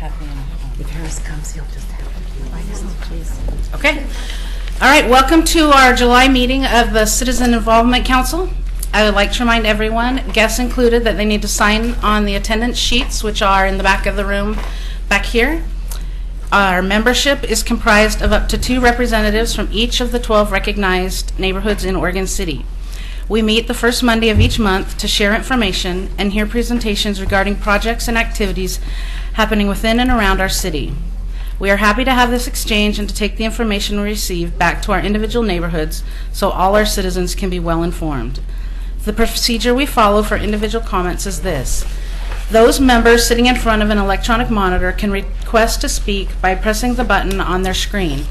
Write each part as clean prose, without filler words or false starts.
Kathy and If Harris comes, he'll just have to. Okay. All right, welcome to our July meeting of the Citizen Involvement Council. I would like to remind everyone, guests included, that they need to sign on the attendance sheets, which are in the back of the room back here. Our membership is comprised of up to 2 representatives from each of the 12 recognized neighborhoods in Oregon City. We meet the first Monday of each month to share information and hear presentations regarding projects and activities happening within and around our city. We are happy to have this exchange and to take the information we receive back to our individual neighborhoods so all our citizens can be well informed. The procedure we follow for individual comments is this. Those members sitting in front of an electronic monitor can request to speak by pressing the button on their screen,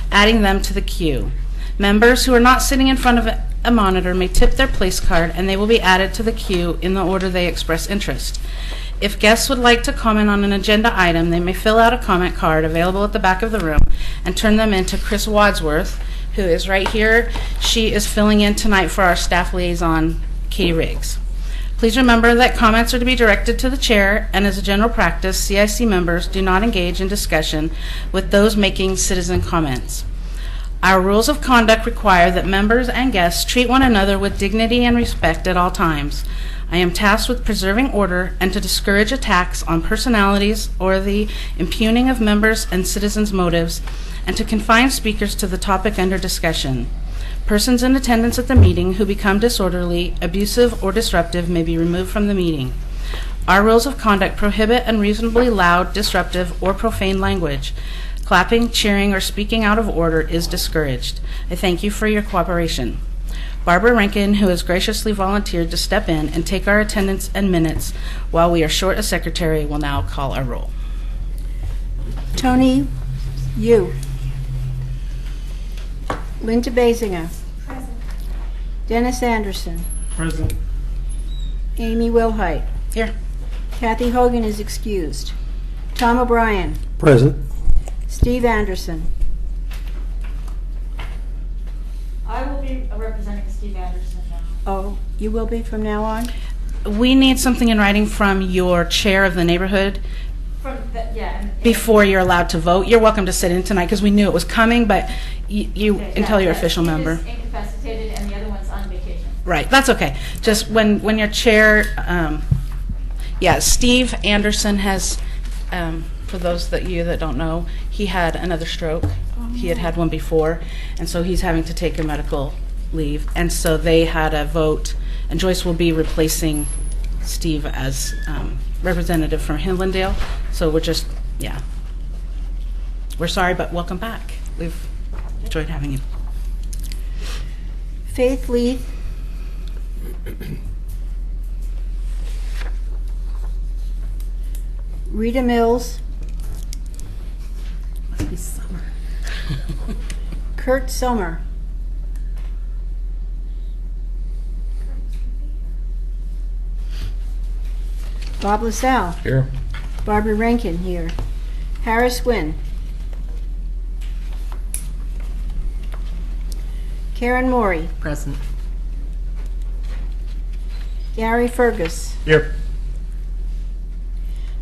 adding them to the queue. Members who are not sitting in front of a monitor may tip their place card and they will be added to the queue in the order they express interest. If guests would like to comment on an agenda item, they may fill out a comment card available at the back of the room and turn them in to Chris Wadsworth, who is right here. She is filling in tonight for our staff liaison, Katie Riggs. Please remember that comments are to be directed to the chair, and as a general practice, CIC members do not engage in discussion with those making citizen comments. Our rules of conduct require that members and guests treat one another with dignity and respect at all times. I am tasked with preserving order and to discourage attacks on personalities or the impugning of members and citizens' motives, and to confine speakers to the topic under discussion. Persons in attendance at the meeting who become disorderly, abusive, or disruptive may be removed from the meeting. Our rules of conduct prohibit unreasonably loud, disruptive, or profane language. Clapping, cheering, or speaking out of order is discouraged. I thank you for your cooperation. Barbara Rankin, who has graciously volunteered to step in and take our attendance and minutes while we are short a secretary, will now call our roll. Tony, you. Linda Basinger. Present. Dennis Anderson. Present. Amy Wilhite. Here. Kathy Hogan is excused. Tom O'Brien. Present. Steve Anderson. I will be representing Steve Anderson now. Oh, you will be from now on? We need something in writing from your chair of the neighborhood before you're allowed to vote. You're welcome to sit in tonight because we knew it was coming, but until you're official member. Steve is incapacitated and the other one's on vacation. Right, that's okay. Just when your chair, Steve Anderson has, for those that don't know, he had another stroke. He had one before, and so he's having to take a medical leave. And so they had a vote, and Joyce will be replacing Steve as representative from Hillendale. So we're just, we're sorry, but welcome back. We've enjoyed having you. Faith Leith. Rita Mills. Must be summer. Kurt Sommer. Bob LaSalle. Here. Barbara Rankin here. Harris Wynn. Karen Morey. Present. Gary Fergus. Here.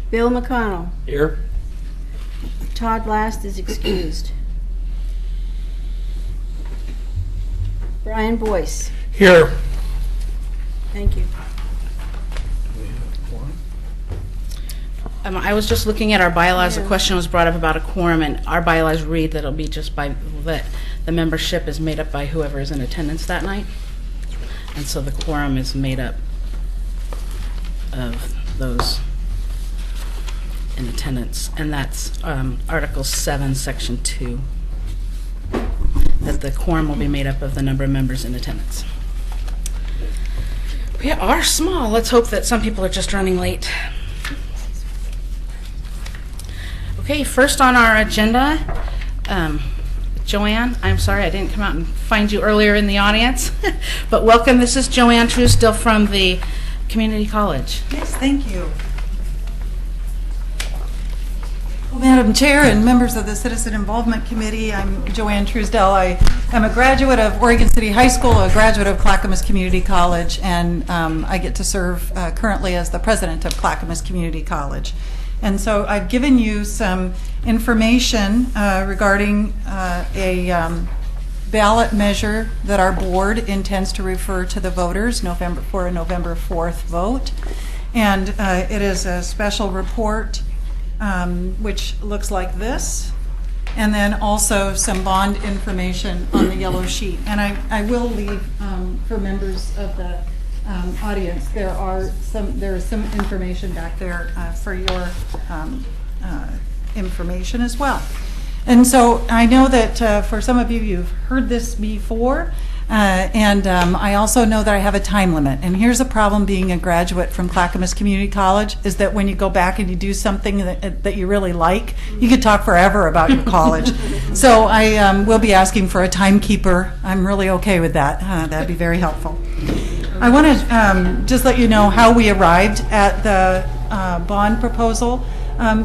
Bill McConnell. Here. Todd Last is excused. Brian Boyce. Here. Thank you. I was just looking at our bylaws. A question was brought up about a quorum, and our bylaws read that it'll be just by that the membership is made up by whoever is in attendance that night, and so the quorum is made up of those in attendance, and that's Article 7, Section 2, that the quorum will be made up of the number of members in attendance. We are small. Let's hope that some people are just running late. Okay, first on our agenda, Joanne, I'm sorry I didn't come out and find you earlier in the audience, but welcome. This is Joanne Truesdale from the Community College. Yes, thank you. Well, Madam Chair and members of the Citizen Involvement Committee, I'm Joanne Truesdell. I am a graduate of Oregon City High School, a graduate of Clackamas Community College, and I get to serve currently as the president of Clackamas Community College. And so I've given you some information regarding a ballot measure that our board intends to refer to the voters for a November 4th vote. And it is a special report which looks like this, and then also some bond information on the yellow sheet. And I will leave for members of the audience, there is some information back there for your information as well. And so I know that for some of you, you've heard this before, and I also know that I have a time limit. And here's a problem being a graduate from Clackamas Community College, is that when you go back and you do something that you really like, you could talk forever about your college. So I will be asking for a timekeeper. I'm really okay with that. That'd be very helpful. I want to just let you know how we arrived at the bond proposal.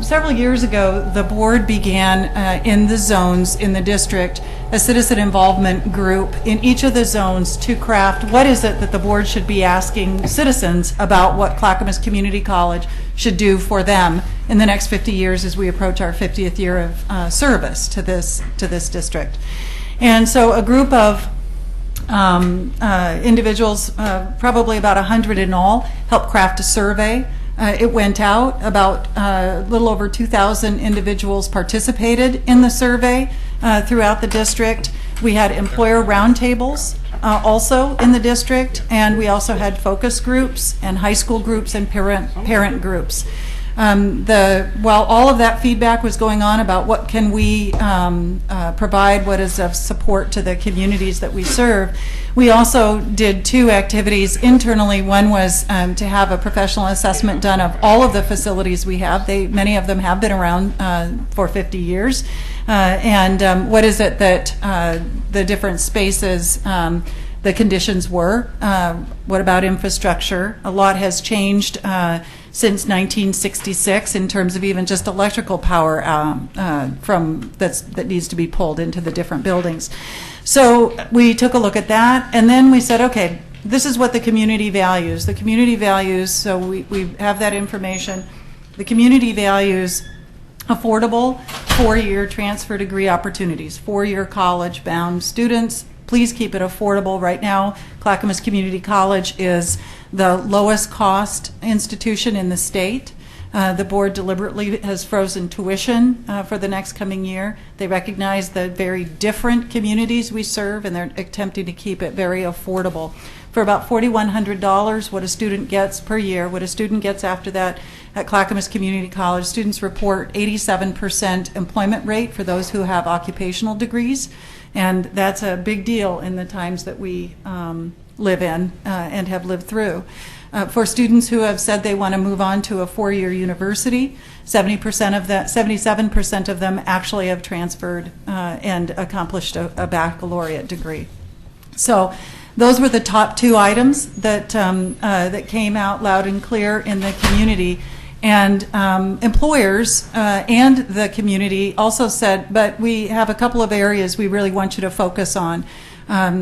Several years ago, the board began in the zones in the district a citizen involvement group in each of the zones to craft what is it that the board should be asking citizens about what Clackamas Community College should do for them in the next 50 years as we approach our 50th year of service to this district. And so a group of individuals, probably about 100 in all, helped craft a survey. It went out. About a little over 2,000 individuals participated in the survey throughout the district. We had employer roundtables also in the district, and we also had focus groups and high school groups and parent groups. While all of that feedback was going on about what can we provide, what is of support to the communities that we serve, we also did two activities internally. One was to have a professional assessment done of all of the facilities we have. Many of them have been around for 50 years. And what is it that the different spaces, the conditions were? What about infrastructure? A lot has changed since 1966 in terms of even just electrical power that needs to be pulled into the different buildings. So we took a look at that, and then we said, okay, this is what the community values. The community values, so we have that information. The community values affordable 4-year transfer degree opportunities, 4-year college-bound students. Please keep it affordable. Right now, Clackamas Community College is the lowest cost institution in the state. The board deliberately has frozen tuition for the next coming year. They recognize the very different communities we serve, and they're attempting to keep it very affordable. For about $4,100, what a student gets per year, what a student gets after that at Clackamas Community College, students report 87% employment rate for those who have occupational degrees, and that's a big deal in the times that we live in and have lived through. For students who have said they want to move on to a 4-year university, 77% of them actually have transferred and accomplished a baccalaureate degree. So those were the top 2 items that that came out loud and clear in the community. And employers and the community also said, but we have a couple of areas we really want you to focus on.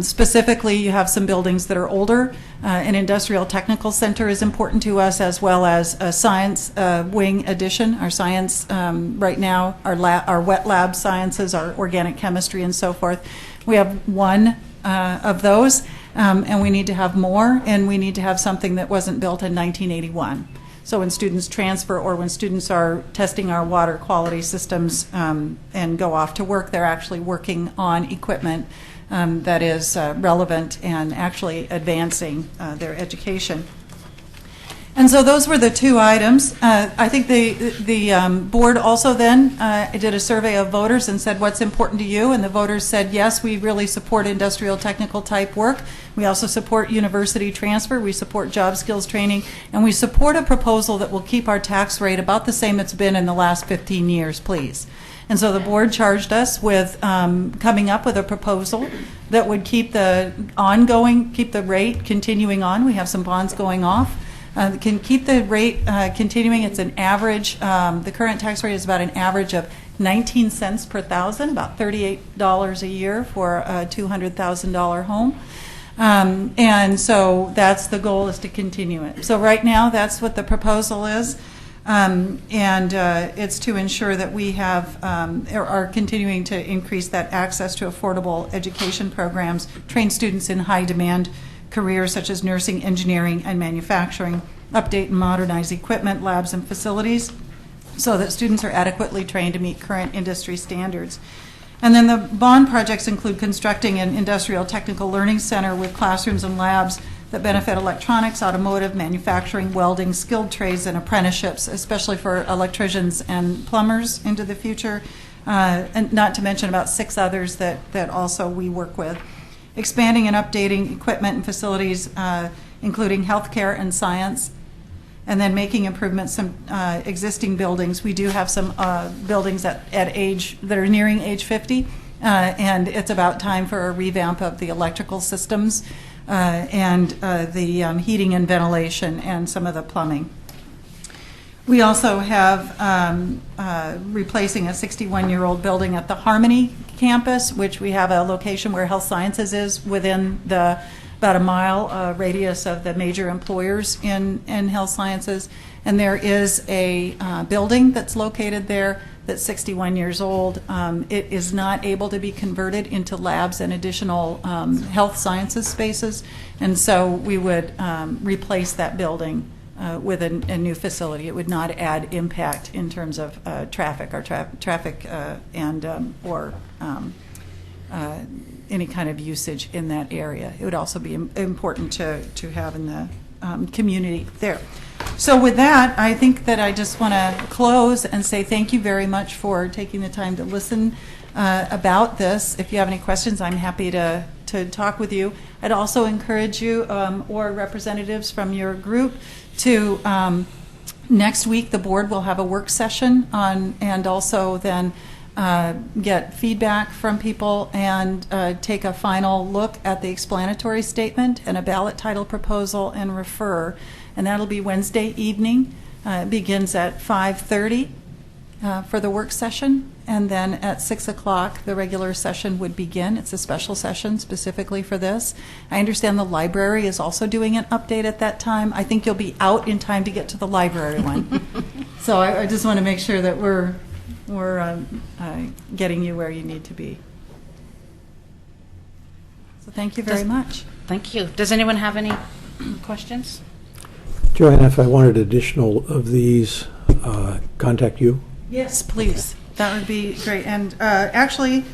Specifically, you have some buildings that are older. An industrial technical center is important to us, as well as a science wing addition. Our science right now, our wet lab sciences, our organic chemistry, and so forth. We have one of those, and we need to have more, and we need to have something that wasn't built in 1981. So when students transfer, or when students are testing our water quality systems and go off to work, they're actually working on equipment that is relevant and actually advancing their education. And so those were the 2 items. I think the board also then did a survey of voters and said, what's important to you? And the voters said, yes, we really support industrial technical type work. We also support university transfer. We support job skills training. And we support a proposal that will keep our tax rate about the same it's been in the last 15 years, please. And so the board charged us with coming up with a proposal that would keep the rate continuing on. We have some bonds going off. Can keep the rate continuing. It's an average, the current tax rate is about an average of 19 cents per thousand, about $38 a year for a $200,000 home. And so that's the goal, is to continue it. So right now, that's what the proposal is. And it's to ensure that we are continuing to increase that access to affordable education programs, train students in high-demand careers such as nursing, engineering, and manufacturing, update and modernize equipment, labs, and facilities so that students are adequately trained to meet current industry standards. And then the bond projects include constructing an industrial technical learning center with classrooms and labs that benefit electronics, automotive, manufacturing, welding, skilled trades, and apprenticeships, especially for electricians and plumbers into the future, and not to mention about 6 others that also we work with. Expanding and updating equipment and facilities, including healthcare and science, and then making improvements to existing buildings. We do have some buildings that are nearing age 50, and it's about time for a revamp of the electrical systems and the heating and ventilation and some of the plumbing. We also have replacing a 61-year-old building at the Harmony campus, which we have a location where Health Sciences is within about a mile radius of the major employers in Health Sciences. And there is a building that's located there that's 61 years old. It is not able to be converted into labs and additional health sciences spaces. And so we would replace that building with a new facility. It would not add impact in terms of traffic or any kind of usage in that area. It would also be important to have in the community there. So with that, I think that I just want to close and say thank you very much for taking the time to listen about this. If you have any questions, I'm happy to talk with you. I'd also encourage you or representatives from your group to next week the board will have a work session on, and also then get feedback from people and take a final look at the explanatory statement and a ballot title proposal and refer. And that'll be Wednesday evening. It begins at 5:30 for the work session, and then at 6 o'clock the regular session would begin. It's a special session specifically for this. I understand the library is also doing an update at that time. I think you'll be out in time to get to the library one. So I just want to make sure that we're getting you where you need to be. So thank you very much. Thank you. Does anyone have any questions? Joanna, if I wanted additional of these, contact you? Yes, please. That would be great. And actually,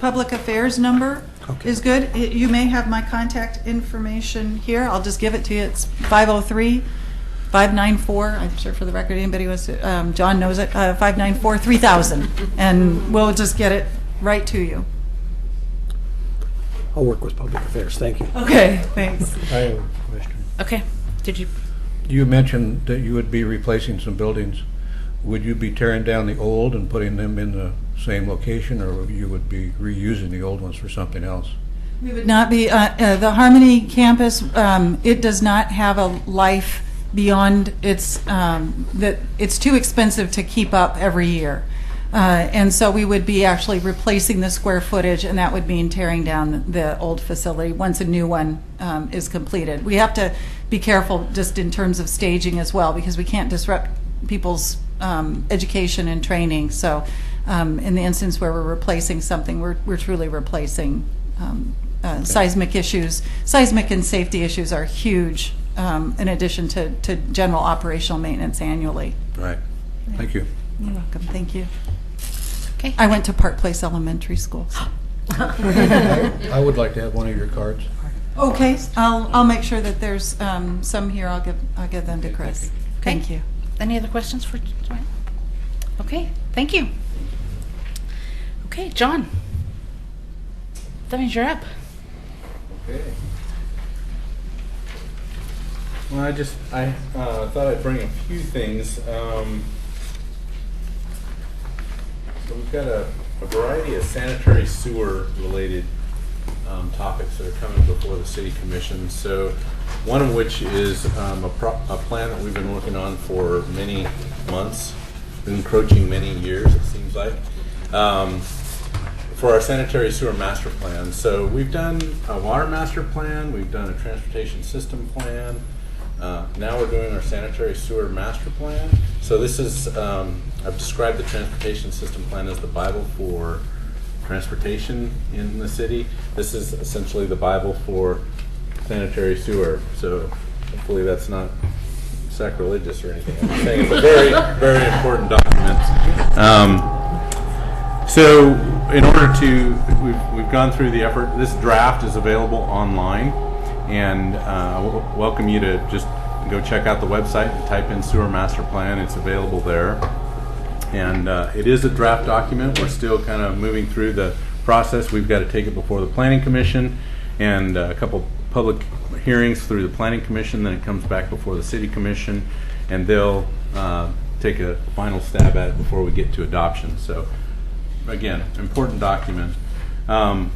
public affairs number is good. You may have my contact information here. I'll just give it to you. It's 503-594. I'm sure for the record, anybody was, John knows it, 594-3000. And we'll just get it right to you. I'll work with public affairs. Thank you. Okay, thanks. I have a question. Okay. Did you? You mentioned that you would be replacing some buildings. Would you be tearing down the old and putting them in the same location, or you would be reusing the old ones for something else? We would not be. The Harmony campus, it does not have a life beyond its, that it's too expensive to keep up every year. And so we would be actually replacing the square footage, and that would mean tearing down the old facility once a new one is completed. We have to be careful just in terms of staging as well, because we can't disrupt people's education and training. So in the instance where we're replacing something, we're truly replacing. Seismic issues, seismic and safety issues are huge in addition to general operational maintenance annually. Right. Thank you. You're welcome. Thank you. Okay. I went to Park Place Elementary School. So. I would like to have one of your cards. Okay, I'll make sure that there's some here. I'll give them to Chris. Thank you. Any other questions for Joanne? Okay. Thank you. Okay, John. That means you're up. Okay. Well, I thought I'd bring a few things. So we've got a variety of sanitary sewer related topics that are coming before the City Commission. So one of which is a plan that we've been working on for many months, encroaching many years, it seems like, for our sanitary sewer master plan. So we've done a water master plan, we've done a transportation system plan, Now we're doing our sanitary sewer master plan. So this is, I've described the transportation system plan as the Bible for transportation in the city. This is essentially the Bible for sanitary sewer. So hopefully that's not sacrilegious or anything. I'm just saying it's a very, very important document. So in order to, we've gone through the effort. This draft is available online, and welcome you to just go check out the website and type in sewer master plan. It's available there. And it is a draft document. We're still kind of moving through the process. We've got to take it before the Planning Commission and a couple public hearings through the Planning Commission. Then it comes back before the City Commission, and they'll take a final stab at it before we get to adoption. So again, important document. One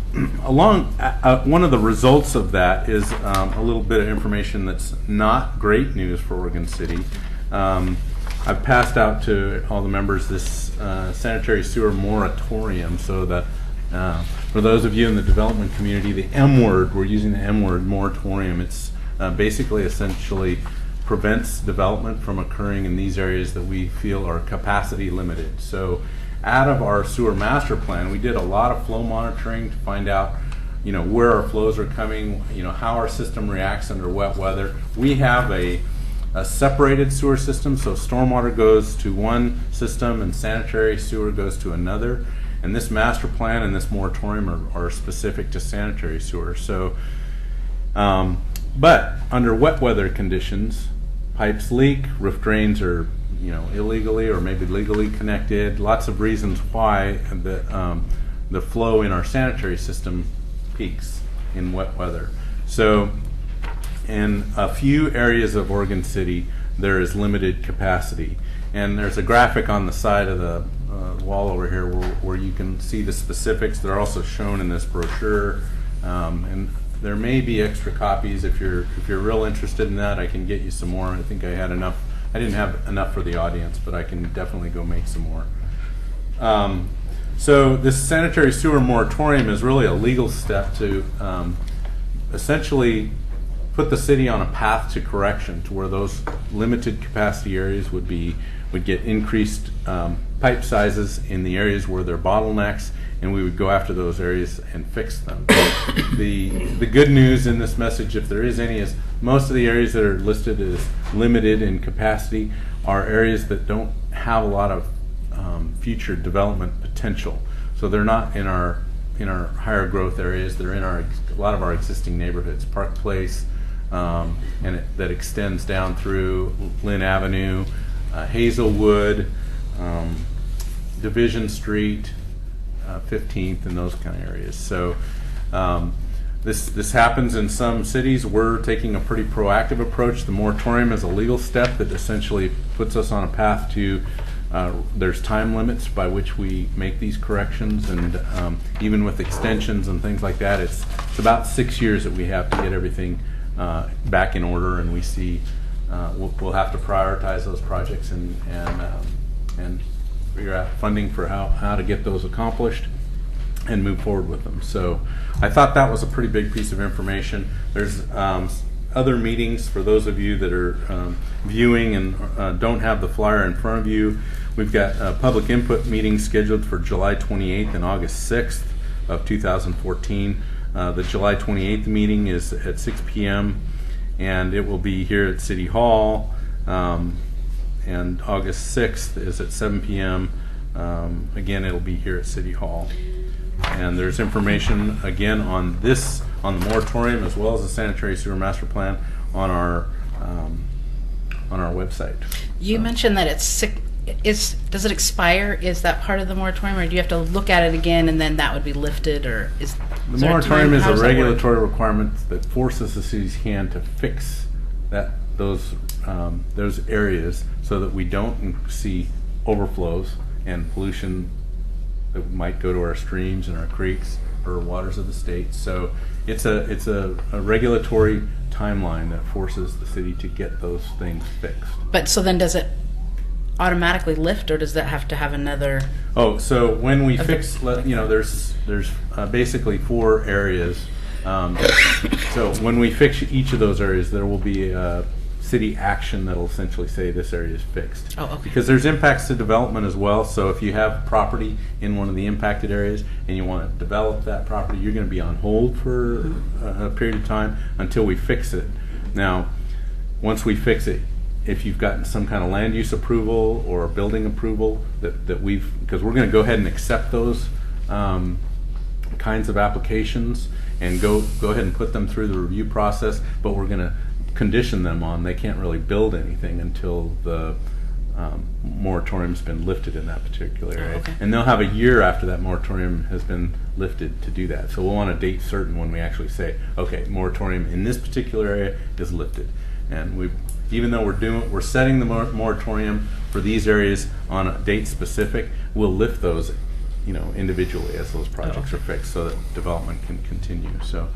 of the results of that is a little bit of information that's not great news for Oregon City. I've passed out to all the members this sanitary sewer moratorium, so that for those of you in the development community, the M word, we're using the M word, moratorium. It's basically essentially prevents development from occurring in these areas that we feel are capacity limited. So out of our sewer master plan, we did a lot of flow monitoring to find out, where our flows are coming, how our system reacts under wet weather. We have a separated sewer system, so stormwater goes to one system and sanitary sewer goes to another. And this master plan and this moratorium are specific to sanitary sewer. So, but under wet weather conditions, pipes leak, roof drains are illegally or maybe legally connected. Lots of reasons why the flow in our sanitary system peaks in wet weather. So in a few areas of Oregon City, there is limited capacity. And there's a graphic on the side of the wall over here where you can see the specifics. They're also shown in this brochure. And there may be extra copies. If you're real interested in that, I can get you some more. I think I had enough. I didn't have enough for the audience, but I can definitely go make some more. So this sanitary sewer moratorium is really a legal step to essentially put the city on a path to correction, to where those limited capacity areas would get increased pipe sizes in the areas where there are bottlenecks, and we would go after those areas and fix them. The good news in this message, if there is any, is most of the areas that are listed as limited in capacity are areas that don't have a lot of future development potential. So they're not in our higher growth areas. They're in a lot of our existing neighborhoods, Park Place, and that extends down through Lynn Avenue, Hazelwood, Division Street, 15th, and those kind of areas. So this happens in some cities. We're taking a pretty proactive approach. The moratorium is a legal step that essentially puts us on a path to there's time limits by which we make these corrections, and even with extensions and things like that, it's about 6 years that we have to get everything back in order, and we see we'll have to prioritize those projects and figure out funding for how to get those accomplished and move forward with them. So I thought that was a pretty big piece of information. There's other meetings for those of you that are viewing and don't have the flyer in front of you. We've got a public input meeting scheduled for July 28th and August 6th of 2014. The July 28th meeting is at 6 p.m. and it will be here at City Hall. And August 6th is at 7 p.m. Again, it'll be here at City Hall. And there's information again on the moratorium as well as the sanitary sewer master plan on our website. You mentioned that does it expire? Is that part of the moratorium, or do you have to look at it again and then that would be lifted, or is the moratorium is a regulatory requirement that forces the city's hand to fix those areas so that we don't see overflows and pollution that might go to our streams and our creeks or waters of the state. So it's a regulatory timeline that forces the city to get those things fixed. But so then does it automatically lift, or does that have to have another? Oh, so when we fix, there's basically 4 areas. So when we fix each of those areas, there will be a city action that'll essentially say this area is fixed. Oh, okay. Because there's impacts to development as well, so if you have property in one of the impacted areas and you want to develop that property, you're going to be on hold for a period of time until we fix it. Now, once we fix it, if you've gotten some kind of land use approval or building approval that we've, because we're going to go ahead and accept those kinds of applications and go ahead and put them through the review process, but we're going to condition them on they can't really build anything until the moratorium's been lifted in that particular area. okay. And they'll have a year after that moratorium has been lifted to do that. So we'll want a date certain when we actually say, okay, moratorium in this particular area is lifted. And even though we're setting the moratorium for these areas on a date specific, we'll lift those, individually as those projects are fixed, so that development can continue. So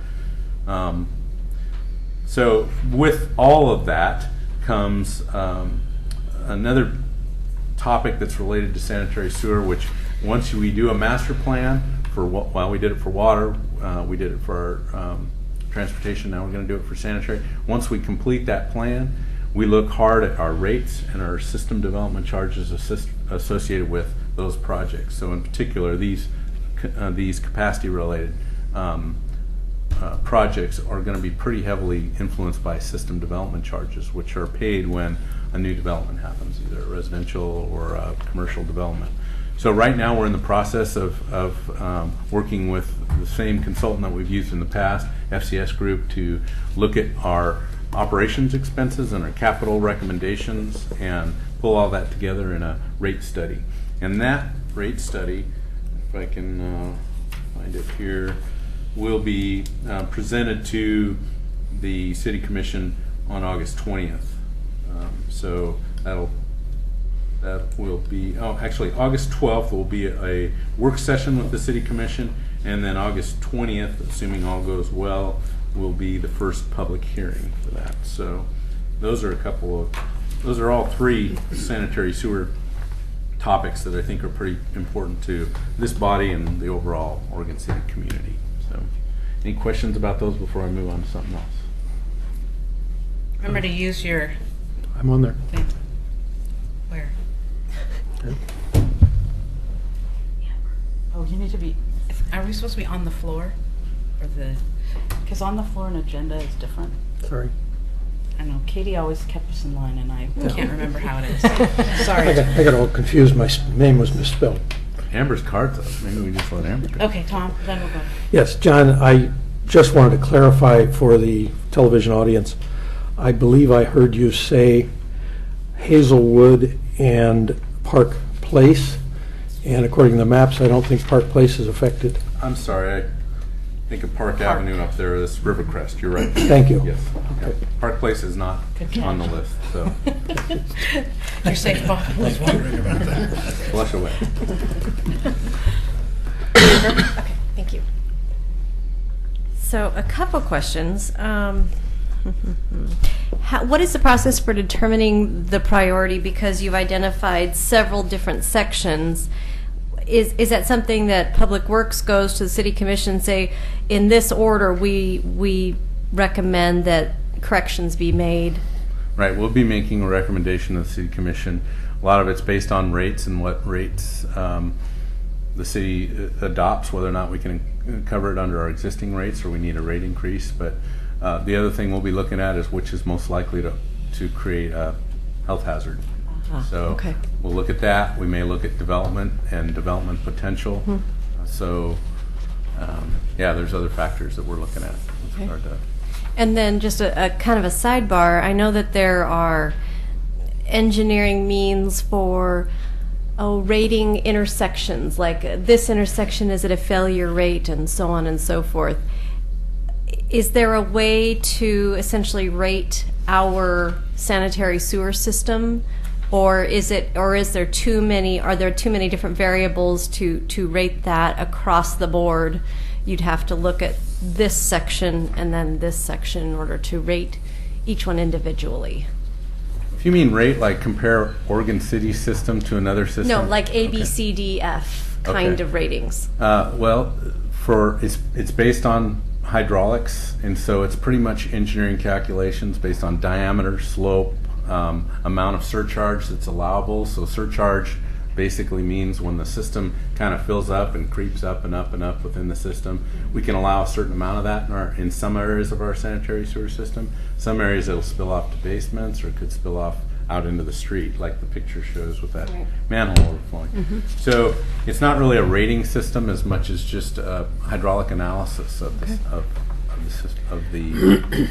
with all of that comes another topic that's related to sanitary sewer, which once we do a master plan while we did it for water, we did it for our transportation, now we're going to do it for sanitary. Once we complete that plan, we look hard at our rates and our system development charges associated with those projects. So in particular, these capacity-related projects are going to be pretty heavily influenced by system development charges, which are paid when a new development happens, either a residential or a commercial development. So right now we're in the process of working with the same consultant that we've used in the past, FCS Group, to look at our operations expenses and our capital recommendations and pull all that together in a rate study. And that rate study, if I can find it here, will be presented to the City Commission on August 20th. So that will be, actually August 12th will be a work session with the City Commission, and then August 20th, assuming all goes well, will be the first public hearing for that. So those are all three sanitary sewer topics that I think are pretty important to this body and the overall Oregon City community. So any questions about those before I move on to something else? Remember to use your I'm on there. thing. Where? Oh, you need to be, are we supposed to be on the floor? Or because on the floor an agenda is different. Sorry. I know, Katie always kept us in line and I can't remember how it is. I Sorry. got all confused. My name was misspelled. Amber's card's up. Maybe we just let Amber go. Okay, Tom, then we'll go. Yes, John, I just wanted to clarify for the television audience. I believe I heard you say Hazelwood and Park Place, and according to the maps, I don't think Park Place is affected. I'm sorry, I think of Park Avenue up there, this Rivercrest, you're right. Thank you. Yes. Okay. Park Place is not on the list, so You're safe, Bob. I was wondering about that. flush away. Okay, thank you. So a couple questions. What is the process for determining the priority? Because you've identified several different sections. Is that something that Public Works goes to the City Commission and say, in this order, we recommend that corrections be made? Right, we'll be making a recommendation to the City Commission. A lot of it's based on rates and what rates the city adopts, whether or not we can cover it under our existing rates or we need a rate increase. But the other thing we'll be looking at is which is most likely to create a health hazard. So okay. we'll look at that. We may look at development and development potential. So yeah, there's other factors that we're looking at with Okay. regard to. And then just a kind of a sidebar, I know that there are engineering means for rating intersections, like this intersection is at a failure rate and so on and so forth. Is there a way to essentially rate our sanitary sewer system? Or is there too many, are there too many different variables to rate that across the board? You'd have to look at this section and then this section in order to rate each one individually. If you mean rate, like compare Oregon City system to another system? No, like A, B, Okay. C, D, F kind Okay. of ratings. Well, it's based on hydraulics, and so it's pretty much engineering calculations based on diameter, slope, amount of surcharge that's allowable. So surcharge basically means when the system kind of fills up and creeps up and up and up within the system, we can allow a certain amount of that in some areas of our sanitary sewer system. Some areas it'll spill off to basements, or it could spill off out into the street, like the picture shows with that manhole overflowing. So it's not really a rating system as much as just a hydraulic analysis of the system, of the.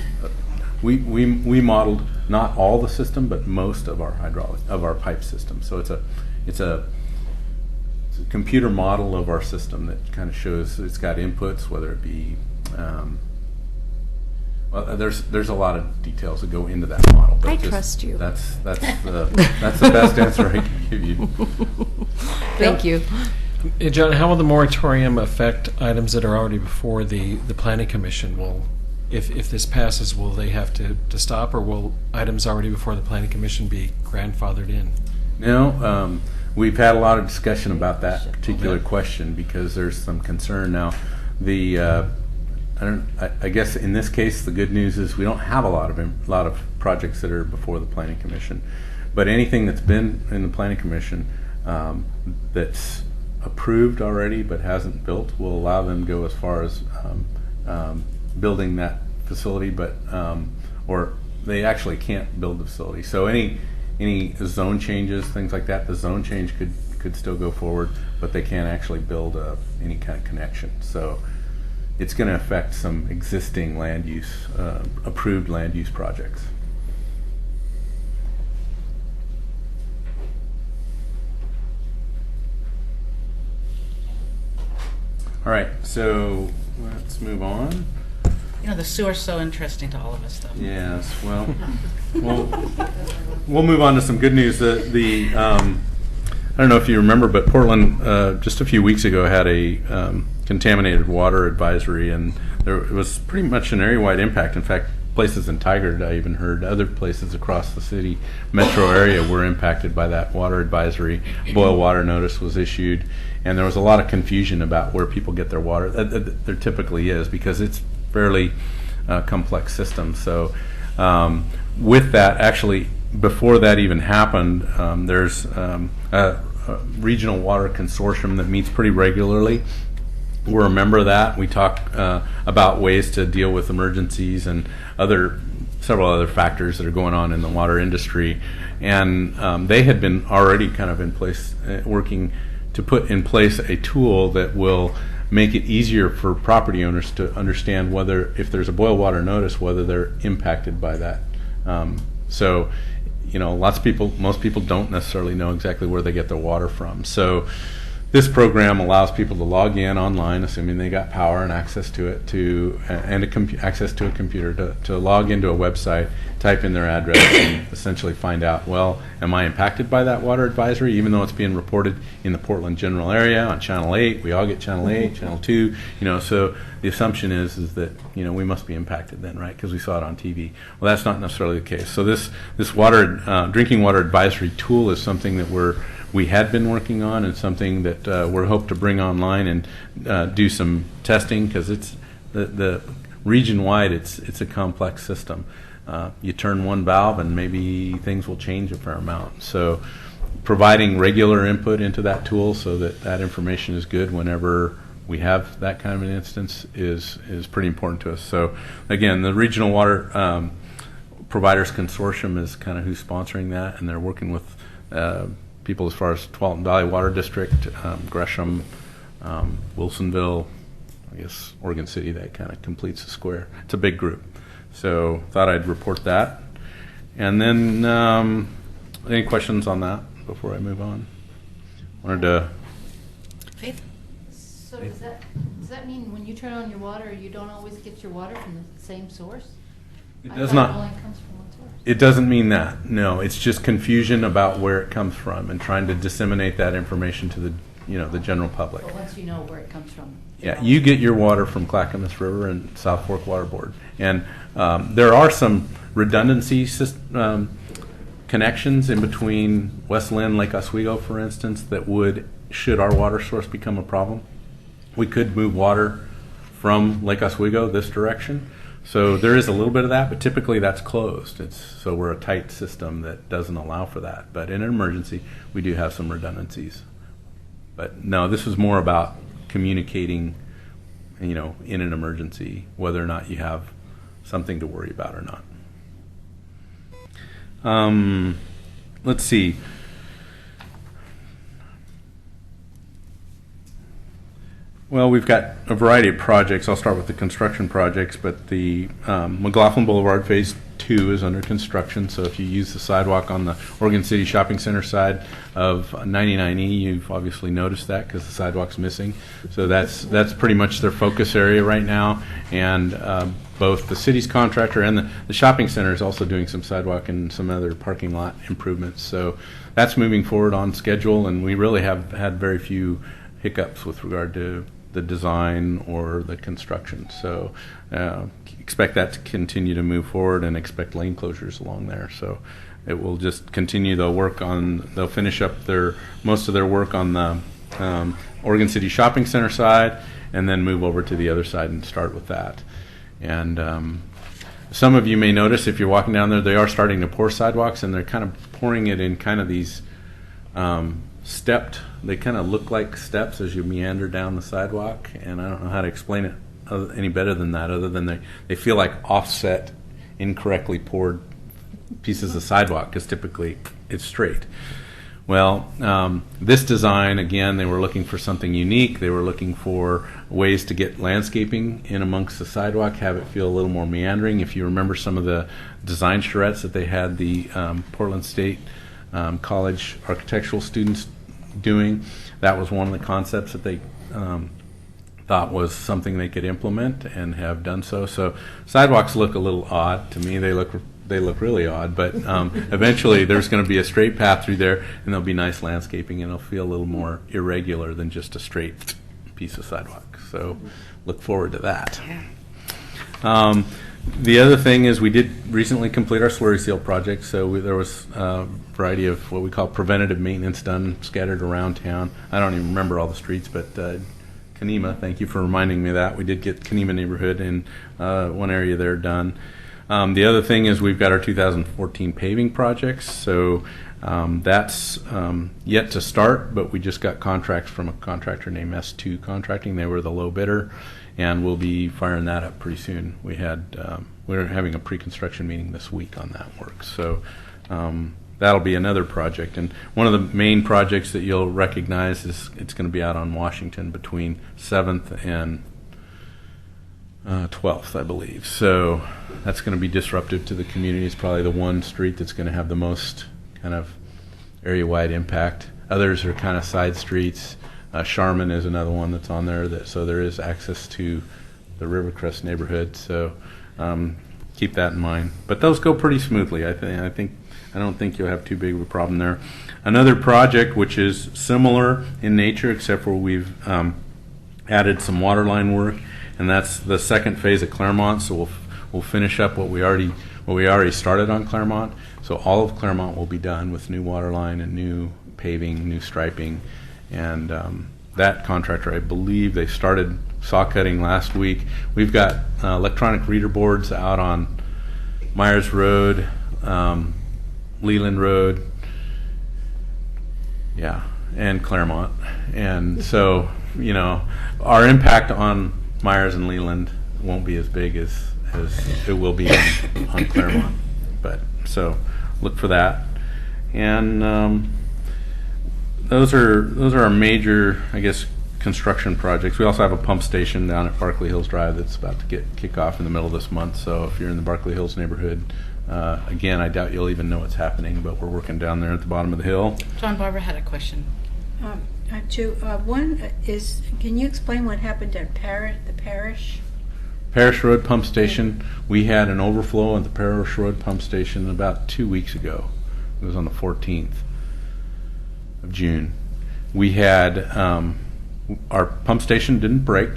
We modeled not all the system, but most of our pipe system. So it's a computer model of our system that kind of shows it's got inputs, whether it be. Well, there's a lot of details that go into that model. But I trust you. That's the best answer I can give you. Thank you. Hey, John, how will the moratorium affect items that are already before the Planning Commission? If this passes, will they have to stop, or will items already before the Planning Commission be grandfathered in? No, we've had a lot of discussion about that particular question because there's some concern now. I guess in this case, the good news is we don't have a lot of projects that are before the Planning Commission, but anything that's been in the Planning Commission that's approved already but hasn't built will allow them to go as far as building that facility, but or they actually can't build the facility. So any zone changes, things like that, the zone change could still go forward, but they can't actually build any kind of connection. So it's going to affect some existing land use, approved land use projects. All right, so let's move on. You know, the sewer's so interesting to all of us, though. Yes, well, we'll move on to some good news. I don't know if you remember, but Portland just a few weeks ago had a contaminated water advisory, and it was pretty much an area-wide impact. In fact, places in Tigard, I even heard other places across the city metro area were impacted by that water advisory. Boil water notice was issued, and there was a lot of confusion about where people get their water. There typically is, because it's fairly complex system. So with that, actually, before that even happened, there's a regional water consortium that meets pretty regularly. We're a member of that. We talk about ways to deal with emergencies and several other factors that are going on in the water industry. And they had been already kind of in place, working to put in place a tool that will make it easier for property owners to understand whether, if there's a boil water notice, whether they're impacted by that. So, you know, most people don't necessarily know exactly where they get their water from. So this program allows people to log in online, assuming they got power and access to it, access to a computer, to log into a website, type in their address, and essentially find out, well, am I impacted by that water advisory, even though it's being reported in the Portland general area on Channel 8. We all get Channel 8, Channel 2, you know, so the assumption is that, you know, we must be impacted then, right, because we saw it on TV. Well, that's not necessarily the case. So this drinking water advisory tool is something that we had been working on, and something that we're hope to bring online and do some testing, because it's the region-wide. It's a complex system. You turn one valve and maybe things will change a fair amount. So providing regular input into that tool so that information is good whenever we have that kind of an instance is pretty important to us. So again, the Regional Water Providers Consortium is kind of who's sponsoring that, and they're working with people as far as Tualatin Valley Water District, Gresham, Wilsonville, I guess Oregon City. That kind of completes the square. It's a big group. So thought I'd report that. And then any questions on that before I move on? Wanted to... Faith? So does that mean when you turn on your water, you don't always get your water from the same source? It I does thought not. It only comes from one source. It doesn't mean that. No, it's just confusion about where it comes from and trying to disseminate that information to the general public. But once you know where it comes from. Yeah, you get your water from Clackamas River and South Fork Water Board, and there are some redundancy connections in between West Lynn, Lake Oswego, for instance, that would, should our water source become a problem, we could move water from Lake Oswego this direction. So there is a little bit of that, but typically that's closed. So we're a tight system that doesn't allow for that. But in an emergency, we do have some redundancies. But no, this was more about communicating, in an emergency, whether or not you have something to worry about or not. Let's see. Well, we've got a variety of projects. I'll start with the construction projects, but the McLaughlin Boulevard Phase 2 is under construction, so if you use the sidewalk on the Oregon City Shopping Center side of 99E, you've obviously noticed that because the sidewalk's missing. So that's pretty much their focus area right now, and both the city's contractor and the shopping center is also doing some sidewalk and some other parking lot improvements. So that's moving forward on schedule, and we really have had very few hiccups with regard to the design or the construction. So expect that to continue to move forward, and expect lane closures along there. So it will just continue. They'll finish up most of their work on the Oregon City Shopping Center side, and then move over to the other side and start with that. And some of you may notice if you're walking down there, they are starting to pour sidewalks, and they're kind of pouring it in kind of these stepped. They kind of look like steps as you meander down the sidewalk, and I don't know how to explain it any better than that, other than they feel like offset, incorrectly poured pieces of sidewalk, because typically it's straight. Well, this design, again, they were looking for something unique. They were looking for ways to get landscaping in amongst the sidewalk, have it feel a little more meandering. If you remember some of the design charrettes that they had the Portland State College architectural students doing, that was one of the concepts that they thought was something they could implement, and have done so. So sidewalks look a little odd to me. They look really odd, but eventually there's going to be a straight path through there, and there'll be nice landscaping, and it'll feel a little more irregular than just a straight piece of sidewalk. So look forward to that. The other thing is we did recently complete our slurry seal project, so there was a variety of what we call preventative maintenance done scattered around town. I don't even remember all the streets, but Kanema, thank you for reminding me of that. We did get Kanema neighborhood in one area there done. The other thing is we've got our 2014 paving projects, so that's yet to start, but we just got contracts from a contractor named S2 Contracting. They were the low bidder, and we'll be firing that up pretty soon. We're having a pre-construction meeting this week on that work, so that'll be another project. And one of the main projects that you'll recognize is it's going to be out on Washington between 7th and 12th, I believe. So that's going to be disruptive to the community. It's probably the one street that's going to have the most kind of area-wide impact. Others are kind of side streets. Charmin is another one that's on there. So there is access to the Rivercrest neighborhood. So keep that in mind. But those go pretty smoothly. I don't think you'll have too big of a problem there. Another project which is similar in nature, except for we've added some water line work, and that's the second phase of Claremont. So we'll finish up what we already started on Claremont. So all of Claremont will be done with new water line and new paving, new striping, and that contractor, I believe, they started saw cutting last week. We've got electronic reader boards out on Myers Road, Leland Road, and Claremont, and so our impact on Myers and Leland won't be as big as it will be on Claremont. But so look for that. And those are our major, I guess, construction projects. We also have a pump station down at Barkley Hills Drive that's about to kick off in the middle of this month. So if you're in the Barkley Hills neighborhood, again, I doubt you'll even know what's happening, but we're working down there at the bottom of the hill. John, Barbara had a question. One is, can you explain what happened at the Parish? Parish Road Pump Station. We had an overflow at the Parish Road Pump Station about 2 weeks ago. It was on the 14th of June. We had our pump station didn't break.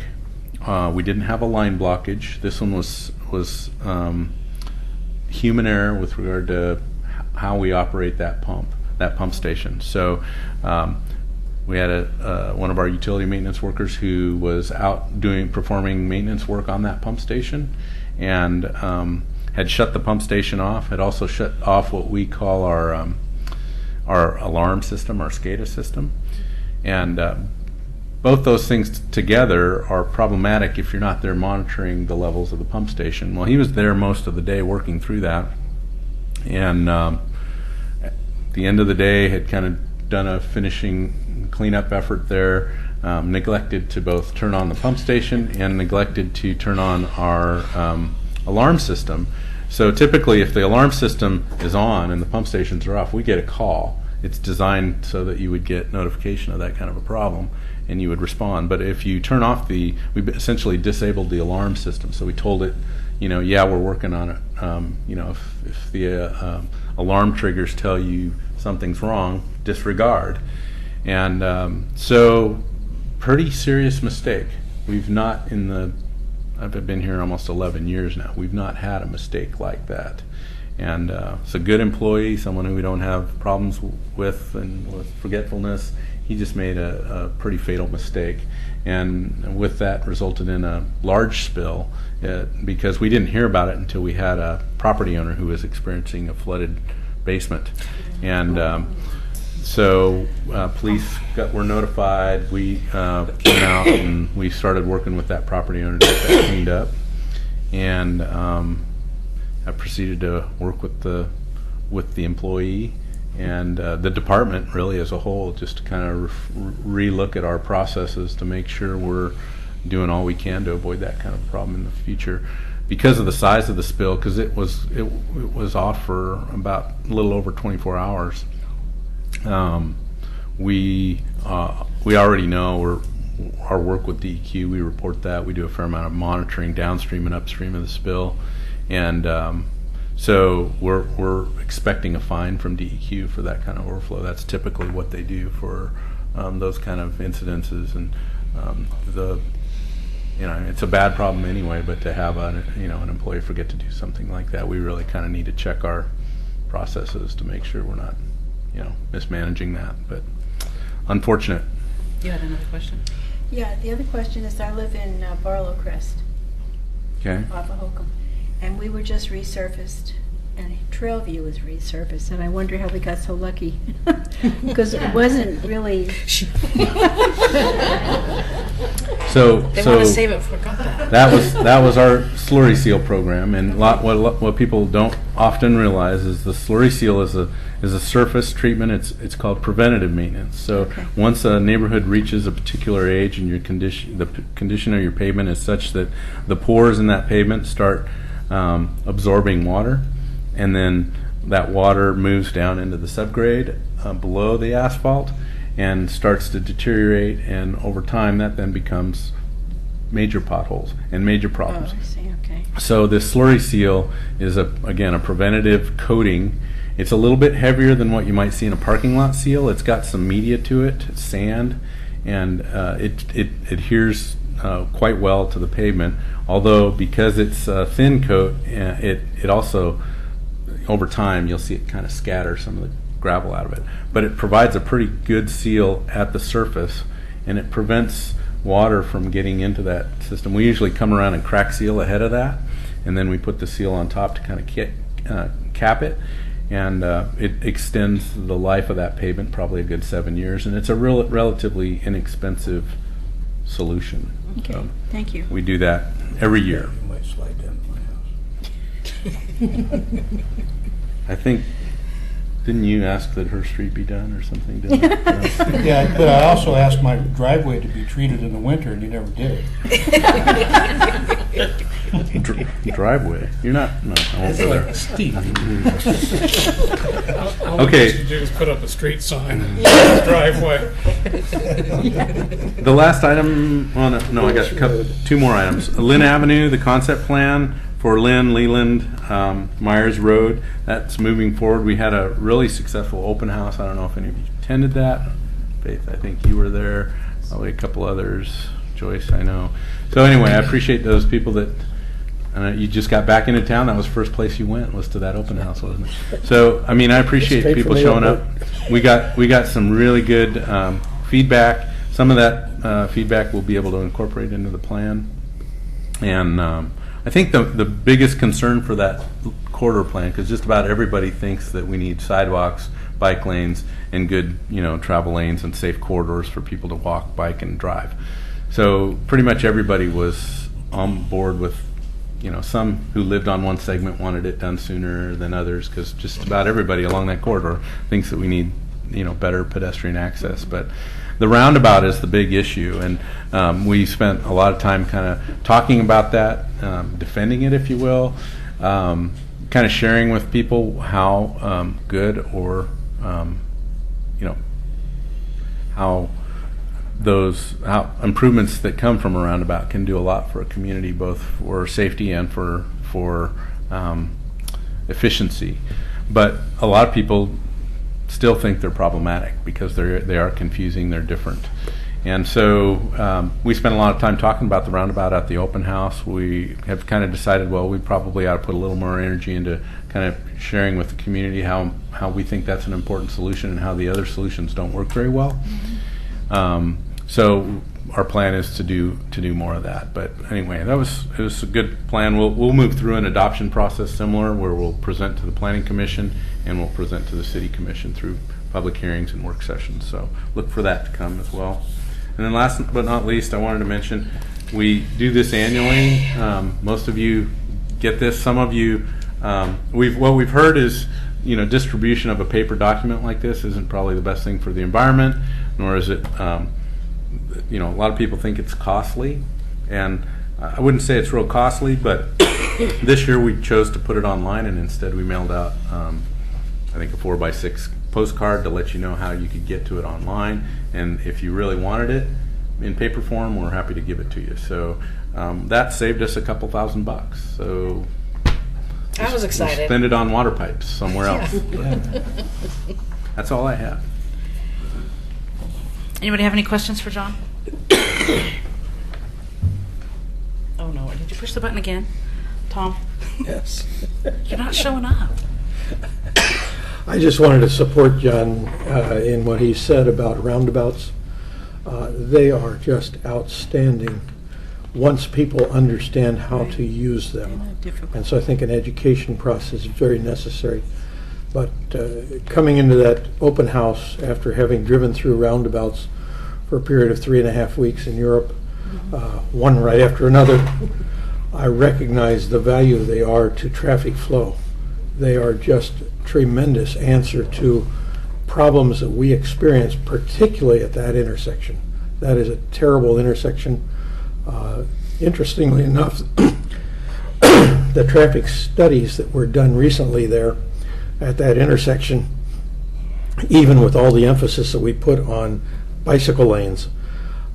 We didn't have a line blockage. This one was human error with regard to how we operate that pump station. So We had one of our utility maintenance workers who was out performing maintenance work on that pump station, and had shut the pump station off. Had also shut off what we call our alarm system, our SCADA system, and both those things together are problematic if you're not there monitoring the levels of the pump station. Well, he was there most of the day working through that, and at the end of the day had kind of done a finishing cleanup effort there, neglected to both turn on the pump station and neglected to turn on our alarm system. So typically if the alarm system is on and the pump stations are off, we get a call. It's designed so that you would get notification of that kind of a problem and you would respond. But if you turn off we essentially disabled the alarm system. So we told it, yeah, we're working on it. If the alarm triggers tell you something's wrong, disregard. And so pretty serious mistake. We've not I've been here almost 11 years now. We've not had a mistake like that. And it's a good employee, someone who we don't have problems with and with forgetfulness. He just made a pretty fatal mistake. And with that resulted in a large spill because we didn't hear about it until we had a property owner who was experiencing a flooded basement. And so police were notified. We came out and we started working with that property owner to get that cleaned up. And I proceeded to work with the employee and the department really as a whole, just to kind of re-look at our processes to make sure we're doing all we can to avoid that kind of problem in the future. Because of the size of the spill, because it was off for about a little over 24 hours. We already know our work with DEQ. We report that. We do a fair amount of monitoring downstream and upstream of the spill, and so we're expecting a fine from DEQ for that kind of overflow. That's typically what they do for those kind of incidences, and it's a bad problem anyway. But to have an employee forget to do something like that, we really kind of need to check our processes to make sure we're not mismanaging that. But unfortunate. You had another question? Yeah, the other question is, I live in Barlow Crest, Okay. off of Holcomb, and we were just resurfaced, and Trailview was resurfaced, and I wonder how we got so lucky, because it wasn't really. So They want to save it for God. that was our slurry seal program, and what people don't often realize is the slurry seal is a surface treatment. It's called preventative maintenance. So Okay. once a neighborhood reaches a particular age and the condition of your pavement is such that the pores in that pavement start absorbing water, and then that water moves down into the subgrade below the asphalt and starts to deteriorate, and over time that then becomes major potholes and major problems. Oh, I see, okay. So this slurry seal is again a preventative coating. It's a little bit heavier than what you might see in a parking lot seal. It's got some media to it, it's sand, and it adheres quite well to the pavement. Although because it's a thin coat, it also over time you'll see it kind of scatter some of the gravel out of it. But it provides a pretty good seal at the surface, and it prevents water from getting into that system. We usually come around and crack seal ahead of that, and then we put the seal on top to kind of cap it, and it extends the life of that pavement probably a good 7 years, and it's a relatively inexpensive solution. Okay, So thank you. we do that every year. You might slide down to my house. I think, didn't you ask that her street be done or something? Didn't you? No? Yeah, but I also asked my driveway to be treated in the winter, and you never did it. Driveway. You're not. No, I won't go there. Steve. All Okay. we should do is put up a street sign in the driveway. The last item. Oh no, I got two more items. Lynn Avenue, the concept plan for Lynn, Leland, Myers Road. That's moving forward. We had a really successful open house. I don't know if any of you attended that. Faith, I think you were there. Probably a couple others. Joyce, I know. So anyway, I appreciate those people that. You just got back into town. That was the first place you went, was to that open house, wasn't it? So I mean, I appreciate Straight people from the showing up. airport. We got some really good feedback. Some of that feedback we'll be able to incorporate into the plan. And I think the biggest concern for that corridor plan, because just about everybody thinks that we need sidewalks, bike lanes, and good, travel lanes and safe corridors for people to walk, bike, and drive. So pretty much everybody was on board with, some who lived on one segment wanted it done sooner than others, because just about everybody along that corridor thinks that we need, better pedestrian access. But the roundabout is the big issue, and we spent a lot of time kind of talking about that, defending it, if you will, kind of sharing with people how good or how improvements that come from a roundabout can do a lot for a community, both for safety and for efficiency. But a lot of people still think they're problematic because they are confusing, they're different. And so we spent a lot of time talking about the roundabout at the open house. We have kind of decided, well, we probably ought to put a little more energy into kind of sharing with the community how we think that's an important solution and how the other solutions don't work very well. So our plan is to do more of that. But anyway, it was a good plan. We'll move through an adoption process similar, where we'll present to the Planning Commission and we'll present to the City Commission through public hearings and work sessions. So look for that to come as well. And then last but not least, I wanted to mention we do this annually. Most of you get this. Some of you, what we've heard is, distribution of a paper document like this isn't probably the best thing for the environment, nor is it, a lot of people think it's costly. And I wouldn't say it's real costly, but this year we chose to put it online, and instead we mailed out, I think, a 4x6 postcard to let you know how you could get to it online. And if you really wanted it in paper form, we're happy to give it to you. So that saved us a couple $1,000. So I was excited. We'll spend it on water pipes somewhere else. That's all I have. Anybody have any questions for John? Oh no, did you push the button again? Tom? Yes. You're not showing up. I just wanted to support John in what he said about roundabouts. They are just outstanding once people understand how to use them. And so I think an education process is very necessary. But coming into that open house after having driven through roundabouts for a period of 3.5 weeks in Europe, one right after another, I recognize the value they are to traffic flow. They are just tremendous answer to problems that we experience, particularly at that intersection. That is a terrible intersection. Interestingly enough, the traffic studies that were done recently there at that intersection, even with all the emphasis that we put on bicycle lanes,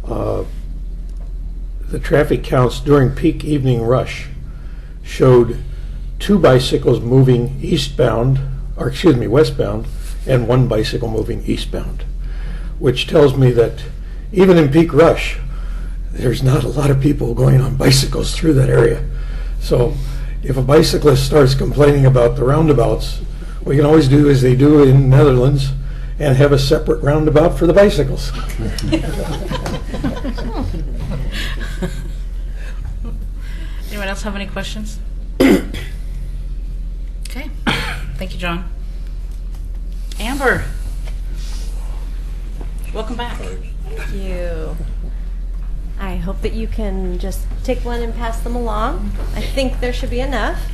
the traffic counts during peak evening rush showed 2 bicycles moving westbound, and 1 bicycle moving eastbound, which tells me that even in peak rush, there's not a lot of people going on bicycles through that area. So if a bicyclist starts complaining about the roundabouts, we can always do as they do in Netherlands and have a separate roundabout for the bicycles. Anyone else have any questions? Okay. Thank you, John. Amber. Welcome back. Thank you. I hope that you can just take one and pass them along. I think there should be enough.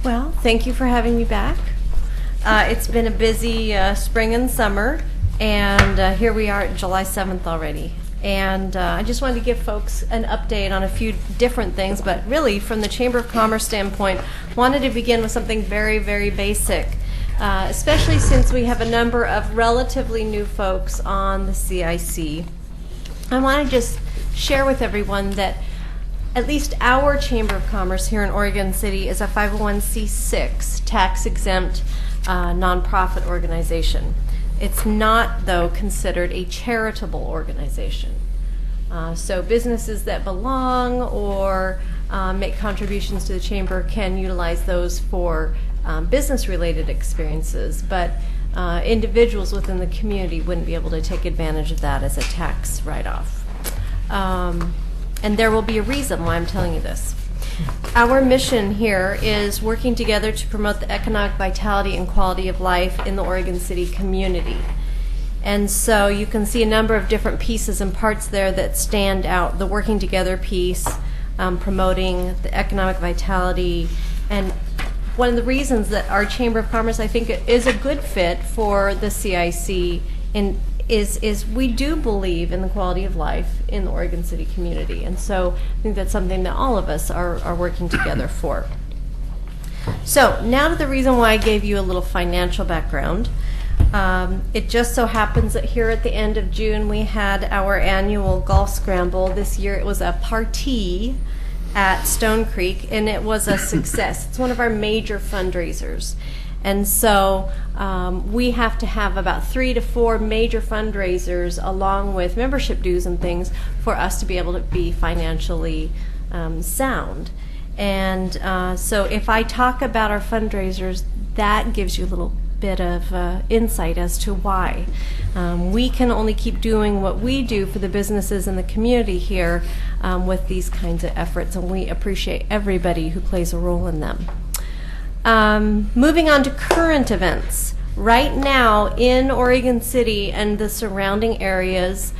Well, thank you for having me back. It's been a busy spring and summer, and here we are at July 7th already. And I just wanted to give folks an update on a few different things, but really from the Chamber of Commerce standpoint, wanted to begin with something very, very basic, especially since we have a number of relatively new folks on the CIC. I want to just share with everyone that at least our Chamber of Commerce here in Oregon City is a 501c6 tax-exempt nonprofit organization. It's not, though, considered a charitable organization. So businesses that belong or make contributions to the Chamber can utilize those for business-related experiences. But individuals within the community wouldn't be able to take advantage of that as a tax write-off. And there will be a reason why I'm telling you this. Our mission here is working together to promote the economic vitality and quality of life in the Oregon City community. And so you can see a number of different pieces and parts there that stand out. The working together piece, promoting the economic vitality, and one of the reasons that our Chamber of Commerce, I think, is a good fit for the CIC is we do believe in the quality of life in the Oregon City community. And so I think that's something that all of us are working together for. So now to the reason why I gave you a little financial background. It just so happens that here at the end of June we had our annual golf scramble. This year it was a party at Stone Creek, and it was a success. It's one of our major fundraisers. And so we have to have about 3 to 4 major fundraisers along with membership dues and things for us to be able to be financially sound. And so if I talk about our fundraisers, that gives you a little bit of insight as to why. We can only keep doing what we do for the businesses in the community here with these kinds of efforts, and we appreciate everybody who plays a role in them. Moving on to current events. Right now in Oregon City and the surrounding areas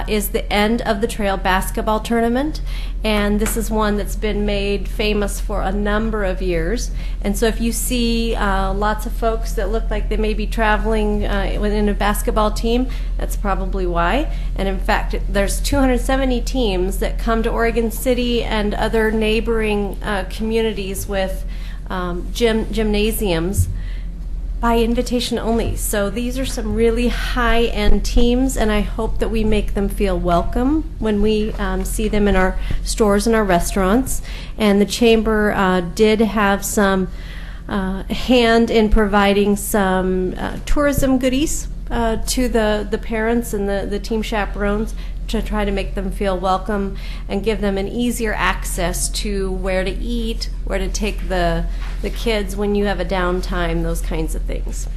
is the end of the trail basketball tournament, and this is one that's been made famous for a number of years. And so if you see lots of folks that look like they may be traveling within a basketball team, that's probably why. And in fact, there's 270 teams that come to Oregon City and other neighboring communities with gymnasiums by invitation only. So these are some really high-end teams, and I hope that we make them feel welcome when we see them in our stores and our restaurants. And the Chamber did have some hand in providing some tourism goodies to the parents and the team chaperones to try to make them feel welcome and give them an easier access to where to eat, where to take the kids when you have a downtime, those kinds of things.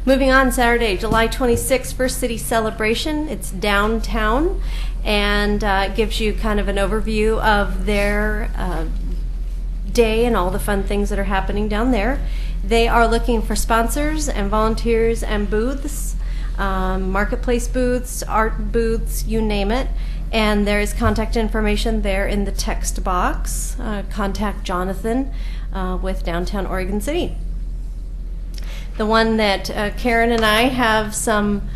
Moving on, Saturday, July 26th, First City Celebration. It's downtown, and it gives you kind of an overview of their day and all the fun things that are happening down there. They are looking for sponsors and volunteers and booths. Marketplace booths, art booths, you name it. And there is contact information there in the text box. Contact Jonathan with Downtown Oregon City. The one that Karen and I have some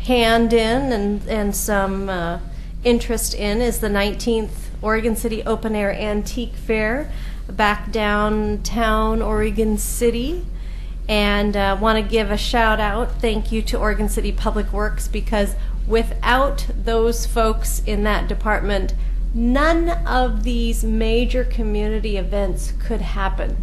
hand in and some interest in is the 19th Oregon City Open Air Antique Fair back downtown Oregon City. And want to give a shout out, thank you to Oregon City Public Works, because without those folks in that department, none of these major community events could happen.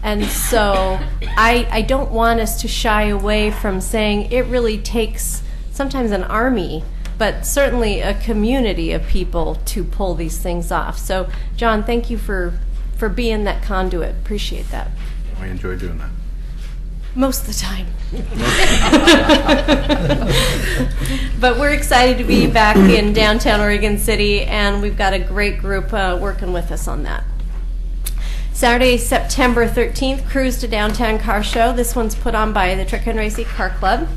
And so I don't want us to shy away from saying it really takes sometimes an army, but certainly a community of people to pull these things off. So John, thank you for being that conduit. Appreciate that. I enjoy doing that. Most of the time. But we're excited to be back in downtown Oregon City, and we've got a great group working with us on that. Saturday, September 13th, Cruise to Downtown Car Show. This one's put on by the Trick and Racy Car Club,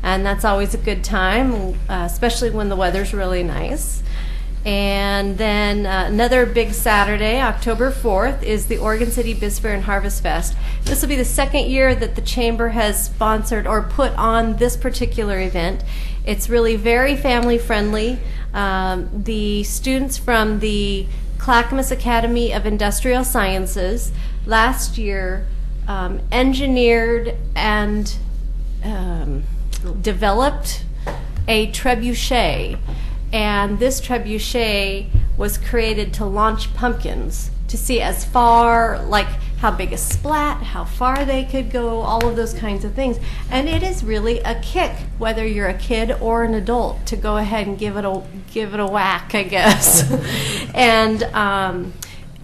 and that's always a good time, especially when the weather's really nice. And then another big Saturday, October 4th, is the Oregon City Biz Fair and Harvest Fest. This will be the second year that the Chamber has sponsored or put on this particular event. It's really very family friendly. The students from the Clackamas Academy of Industrial Sciences last year engineered and developed a trebuchet. And this trebuchet was created to launch pumpkins, to see as far, like how big a splat, how far they could go, all of those kinds of things. And it is really a kick, whether you're a kid or an adult, to go ahead and give it a whack, I guess. And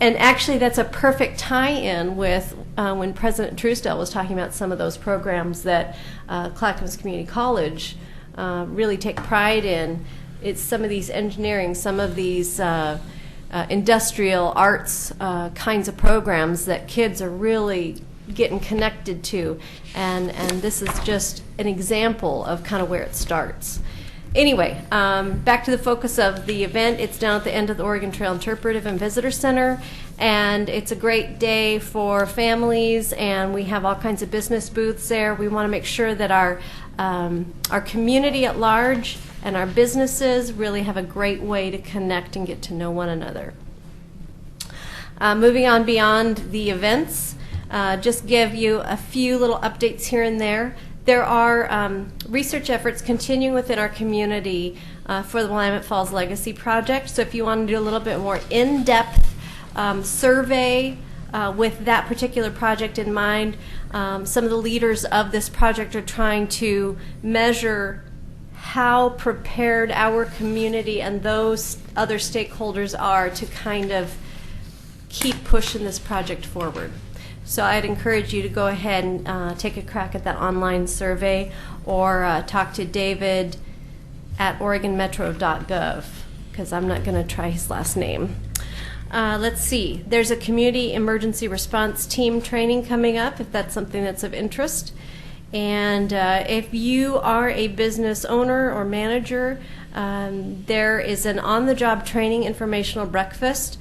And actually, that's a perfect tie-in with when President Truesdale was talking about some of those programs that Clackamas Community College really take pride in. It's some of these engineering, some of these industrial arts kinds of programs that kids are really getting connected to. And this is just an example of kind of where it starts. Anyway, back to the focus of the event. It's down at the end of the Oregon Trail Interpretive and Visitor Center, and it's a great day for families, and we have all kinds of business booths there. We want to make sure that our community at large and our businesses really have a great way to connect and get to know one another. Moving on beyond the events, just give you a few little updates here and there. There are research efforts continuing within our community for the Willamette Falls Legacy Project. So if you want to do a little bit more in-depth survey with that particular project in mind, some of the leaders of this project are trying to measure how prepared our community and those other stakeholders are to kind of keep pushing this project forward. So I'd encourage you to go ahead and take a crack at that online survey, or talk to David at OregonMetro.gov, because I'm not going to try his last name. Let's see. There's a community emergency response team training coming up, if that's something that's of interest. And if you are a business owner or manager, there is an on-the-job training informational breakfast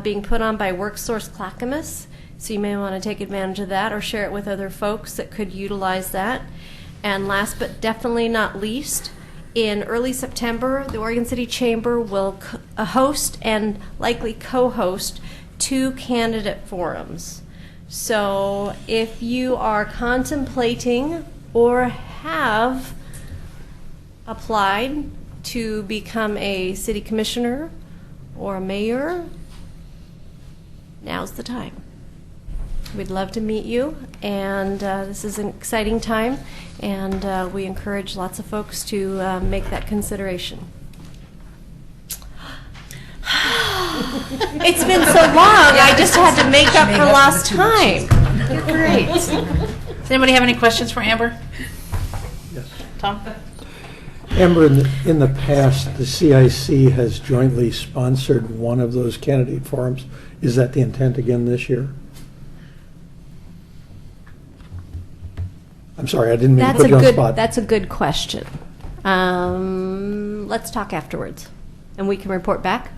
being put on by WorkSource Clackamas. So you may want to take advantage of that or share it with other folks that could utilize that. And last but definitely not least, in early September, the Oregon City Chamber will host and likely co-host 2 candidate forums. So if you are contemplating or have applied to become a city commissioner or a mayor, now's the time. We'd love to meet you, and this is an exciting time, and we encourage lots of folks to make that consideration. It's been so long, I just had to make up for lost time. You're great. Does anybody have any questions for Amber? Yes. Tom? Amber, in the past, the CIC has jointly sponsored one of those candidate forums. Is that the intent again this year? I'm sorry, I didn't mean to put you on the spot. That's a good question. Let's talk afterwards, and we can report back.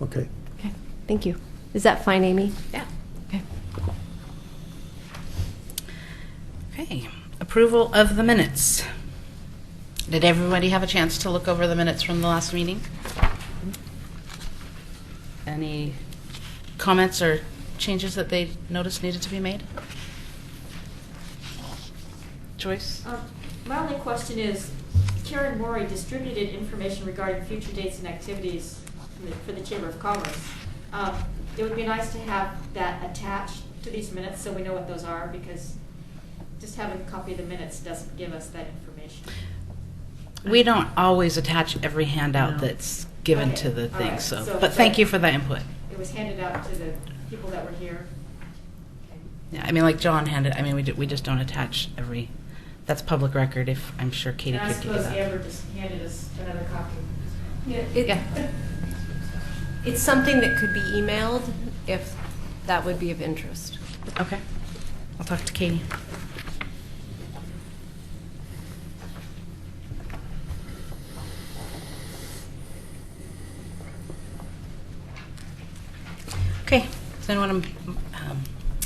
Okay. Okay, thank you. Is that fine, Amy? Yeah. Okay. Okay. Approval of the minutes. Did everybody have a chance to look over the minutes from the last meeting? Any comments or changes that they noticed needed to be made? Joyce? My only question is, Karen Morey distributed information regarding future dates and activities for the Chamber of Commerce. It would be nice to have that attached to these minutes so we know what those are, because just having a copy of the minutes doesn't give us that information. We don't always attach every handout that's given to the thing, right. so but thank you for the input. It was handed out to the people that were here. Yeah, I mean, like John handed, I mean, we just don't attach every, that's public record. If I'm sure Katie And I could give you suppose that. Amber just handed us another copy. Yeah. It's something that could be emailed if that would be of interest. Okay. I'll talk to Katie. Okay. Does anyone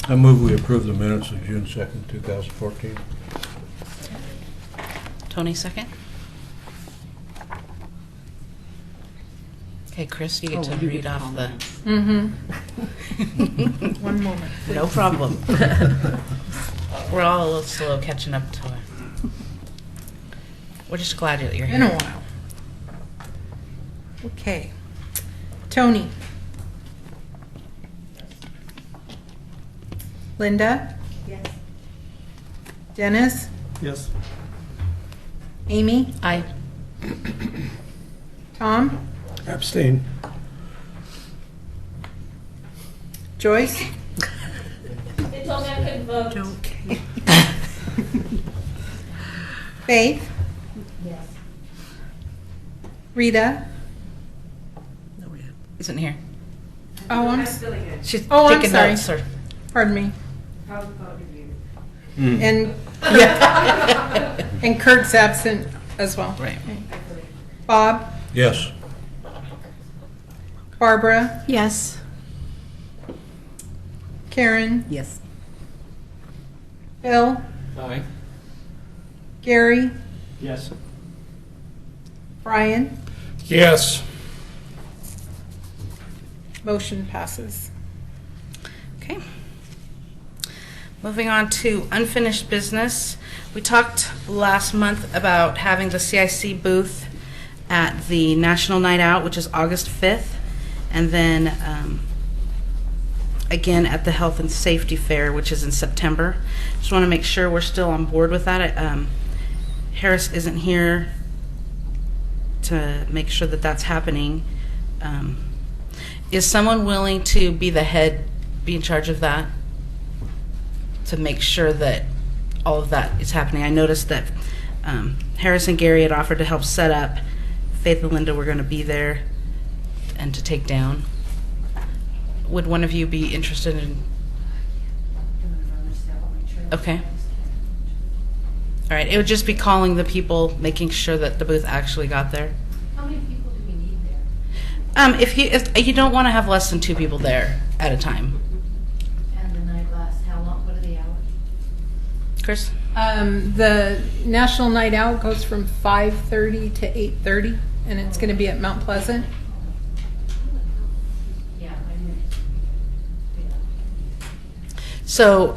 I move we approve the minutes of June 2nd, 2014. Tony second? Okay, Chris, you get to read off the... One moment. No problem. We're all a little slow catching up to it. We're just glad that you're here. In a while. Okay. Tony? Linda? Yes. Dennis? Yes. Amy? Aye. Tom? Abstain. Joyce? They told me I couldn't vote. Faith? Yes. Rita? Isn't here. Oh, I'm, She's Oh, I'm taking sorry. notes, sir. pardon me. And, yeah. And Kurt's absent as well. Right. Bob? Yes. Barbara? Yes. Karen? Yes. Bill? Aye. Gary? Yes. Brian? Yes. Motion passes. Okay. Moving on to unfinished business. We talked last month about having the CIC booth at the National Night Out, which is August 5th, and then again at the Health and Safety Fair, which is in September. Just want to make sure we're still on board with that. Harris isn't here to make sure that that's happening. Is someone willing to be the head, be in charge of that, to make sure that all of that is happening? I noticed that Harris and Gary had offered to help set up. Faith and Linda were going to be there and to take down. Would one of you be interested in? Okay. All right. It would just be calling the people, making sure that the booth actually got there. How many people do we need there? If you don't want to have less than 2 people there at a time. And the night lasts how long? What are the hours? Chris? The National Night Out goes from 5:30 to 8:30, and it's going to be at Mount Pleasant. Yeah, I knew. So,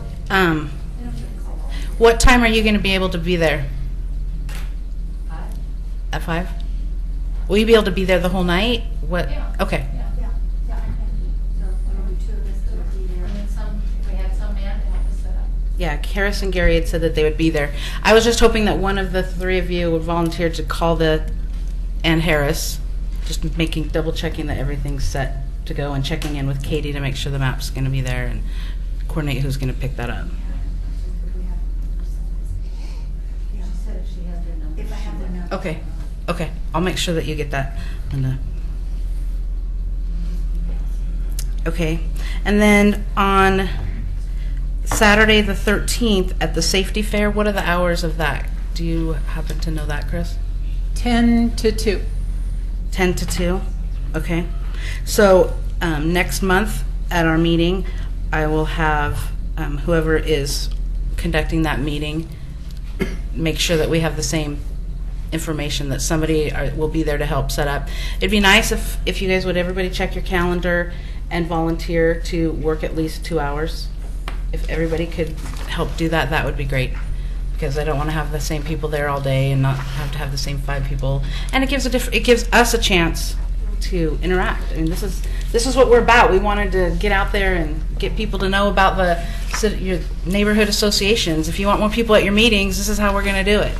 what time are you going to be able to be there? At 5? Will you be able to be there the whole night? What? Yeah. Okay. Yeah, I can. So maybe 2 of us could be there. And then some, if we had some man to help us set up. Yeah, Harris and Gary had said that they would be there. I was just hoping that one of the 3 of you would volunteer to call and Harris, just double checking that everything's set to go and checking in with Katie to make sure the map's going to be there and coordinate who's going to pick that up. She said if she has their number. If I have their number. Okay. Okay. I'll make sure that you get that, Linda. Okay. And then on Saturday the 13th at the Safety Fair, what are the hours of that? Do you happen to know that, Chris? 10 to 2. 10 to 2? Okay. So next month at our meeting, I will have whoever is conducting that meeting make sure that we have the same information, that somebody will be there to help set up. It'd be nice if you guys would everybody check your calendar and volunteer to work at least 2 hours. If everybody could help do that, that would be great. Because I don't want to have the same people there all day and not have to have the same 5 people. And it gives us a chance to interact. I mean, this is what we're about. We wanted to get out there and get people to know about your neighborhood associations. If you want more people at your meetings, this is how we're going to do it.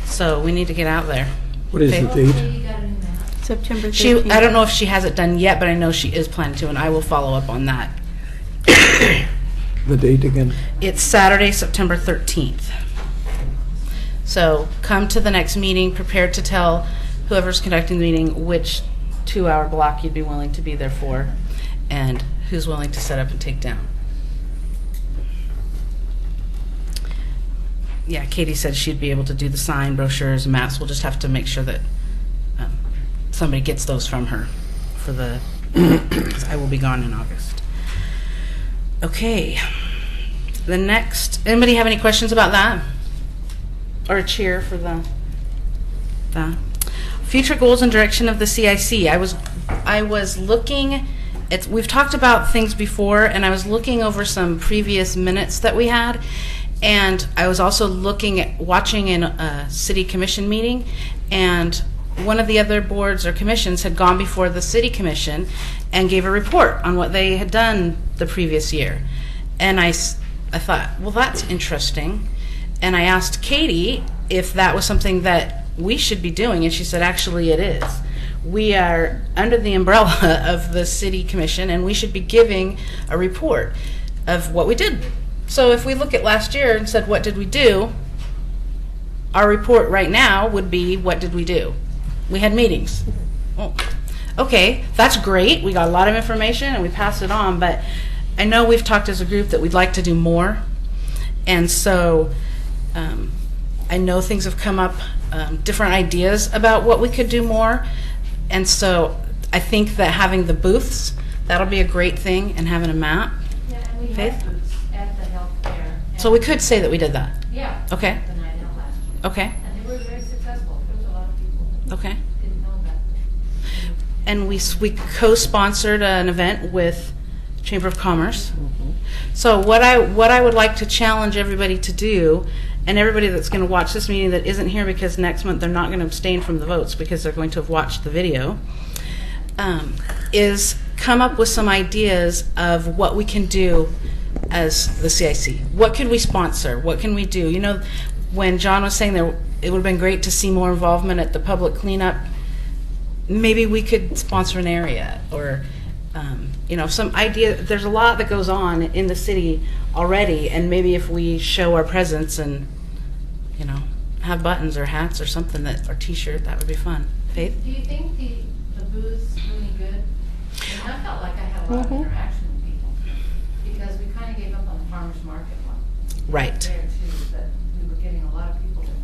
So we need to get out there. What is the Okay. date? You got a new map. September 13th. I don't know if she has it done yet, but I know she is planning to, and I will follow up on that. The date again? It's Saturday, September 13th. So come to the next meeting prepared to tell whoever's conducting the meeting which 2-hour block you'd be willing to be there for and who's willing to set up and take down. Yeah, Katie said she'd be able to do the sign, brochures, and maps. We'll just have to make sure that somebody gets those from her for because I will be gone in August. Okay. The next, anybody have any questions about that? Or a cheer for the future goals and direction of the CIC. I was looking at, we've talked about things before, and I was looking over some previous minutes that we had, and I was also watching in a city commission meeting, and one of the other boards or commissions had gone before the city commission and gave a report on what they had done the previous year. And I thought, well, that's interesting. And I asked Katie if that was something that we should be doing, and she said, actually, it is. we are under the umbrella of the city commission, and we should be giving a report of what we did. So if we look at last year and said, what did we do? Our report right now would be, what did we do? We had meetings. Well, okay, that's great. We got a lot of information and we passed it on, but I know we've talked as a group that we'd like to do more. And so I know things have come up, different ideas about what we could do more. And so I think that having the booths, that'll be a great thing, and having a map. Yeah, and we Faith? had booths at the health fair. So we could say that we did that. Yeah. Okay. The night out last year. Okay. And they were very successful. There was a lot of people that Okay. didn't know that. And we co-sponsored an event with Chamber of Commerce. So what I would like to challenge everybody to do, and everybody that's going to watch this meeting that isn't here, because next month they're not going to abstain from the votes because they're going to have watched the video, is come up with some ideas of what we can do as the CIC. What could we sponsor? What can we do? You know, when John was saying there, it would have been great to see more involvement at the public cleanup. Maybe we could sponsor an area, or you know, some idea. There's a lot that goes on in the city already, and maybe if we show our presence and, you know, have buttons or hats or something, that, or T-shirt, that would be fun. Faith? Do you think the booth's really good? I mean, I felt like I had a lot of interaction with people, because we kind of gave up on the farmer's market one. Right. There too, that we were getting a lot of people that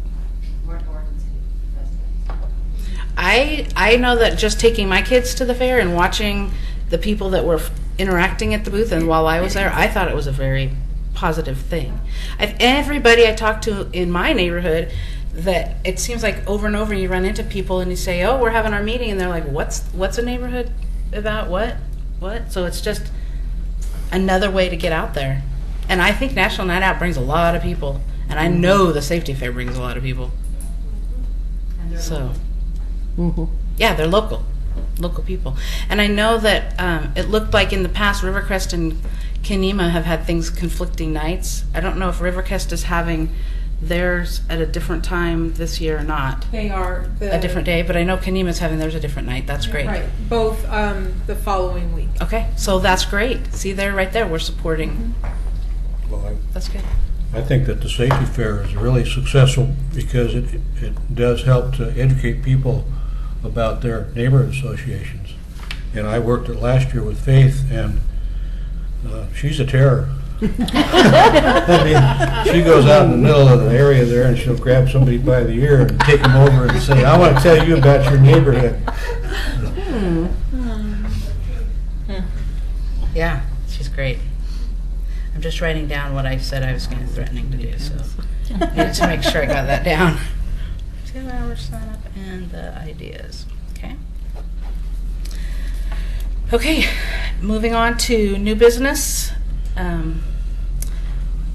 weren't Oregon City residents. I know that just taking my kids to the fair and watching the people that were interacting at the booth, and while I was there, I thought it was a very positive thing. Everybody I talked to in my neighborhood, that it seems like over and over you run into people and you say, oh, we're having our meeting, and they're like, what's a neighborhood about? What? So it's just another way to get out there. And I think National Night Out brings a lot of people, and I know the Safety Fair brings a lot of people. So, yeah, they're local people. And I know that it looked like in the past Rivercrest and Kenema have had things conflicting nights. I don't know if Rivercrest is having theirs at a different time this year or not. They are. A different day, but I know Kenema's having theirs a different night. That's great. Right, both the following week. Okay, so that's great. See there, right there, we're supporting. Well, That's good. I think that the safety fair is really successful because it does help to educate people about their neighborhood associations. And I worked it last year with Faith, and she's a terror. I mean, she goes out in the middle of the area there and she'll grab somebody by the ear and take them over and say, I want to tell you about your neighborhood. Yeah, she's great. I'm just writing down what I said I was going to threatening to do, so I needed to make sure I got that down. 2-hour sign up and the ideas. Okay. Okay, moving on to new business.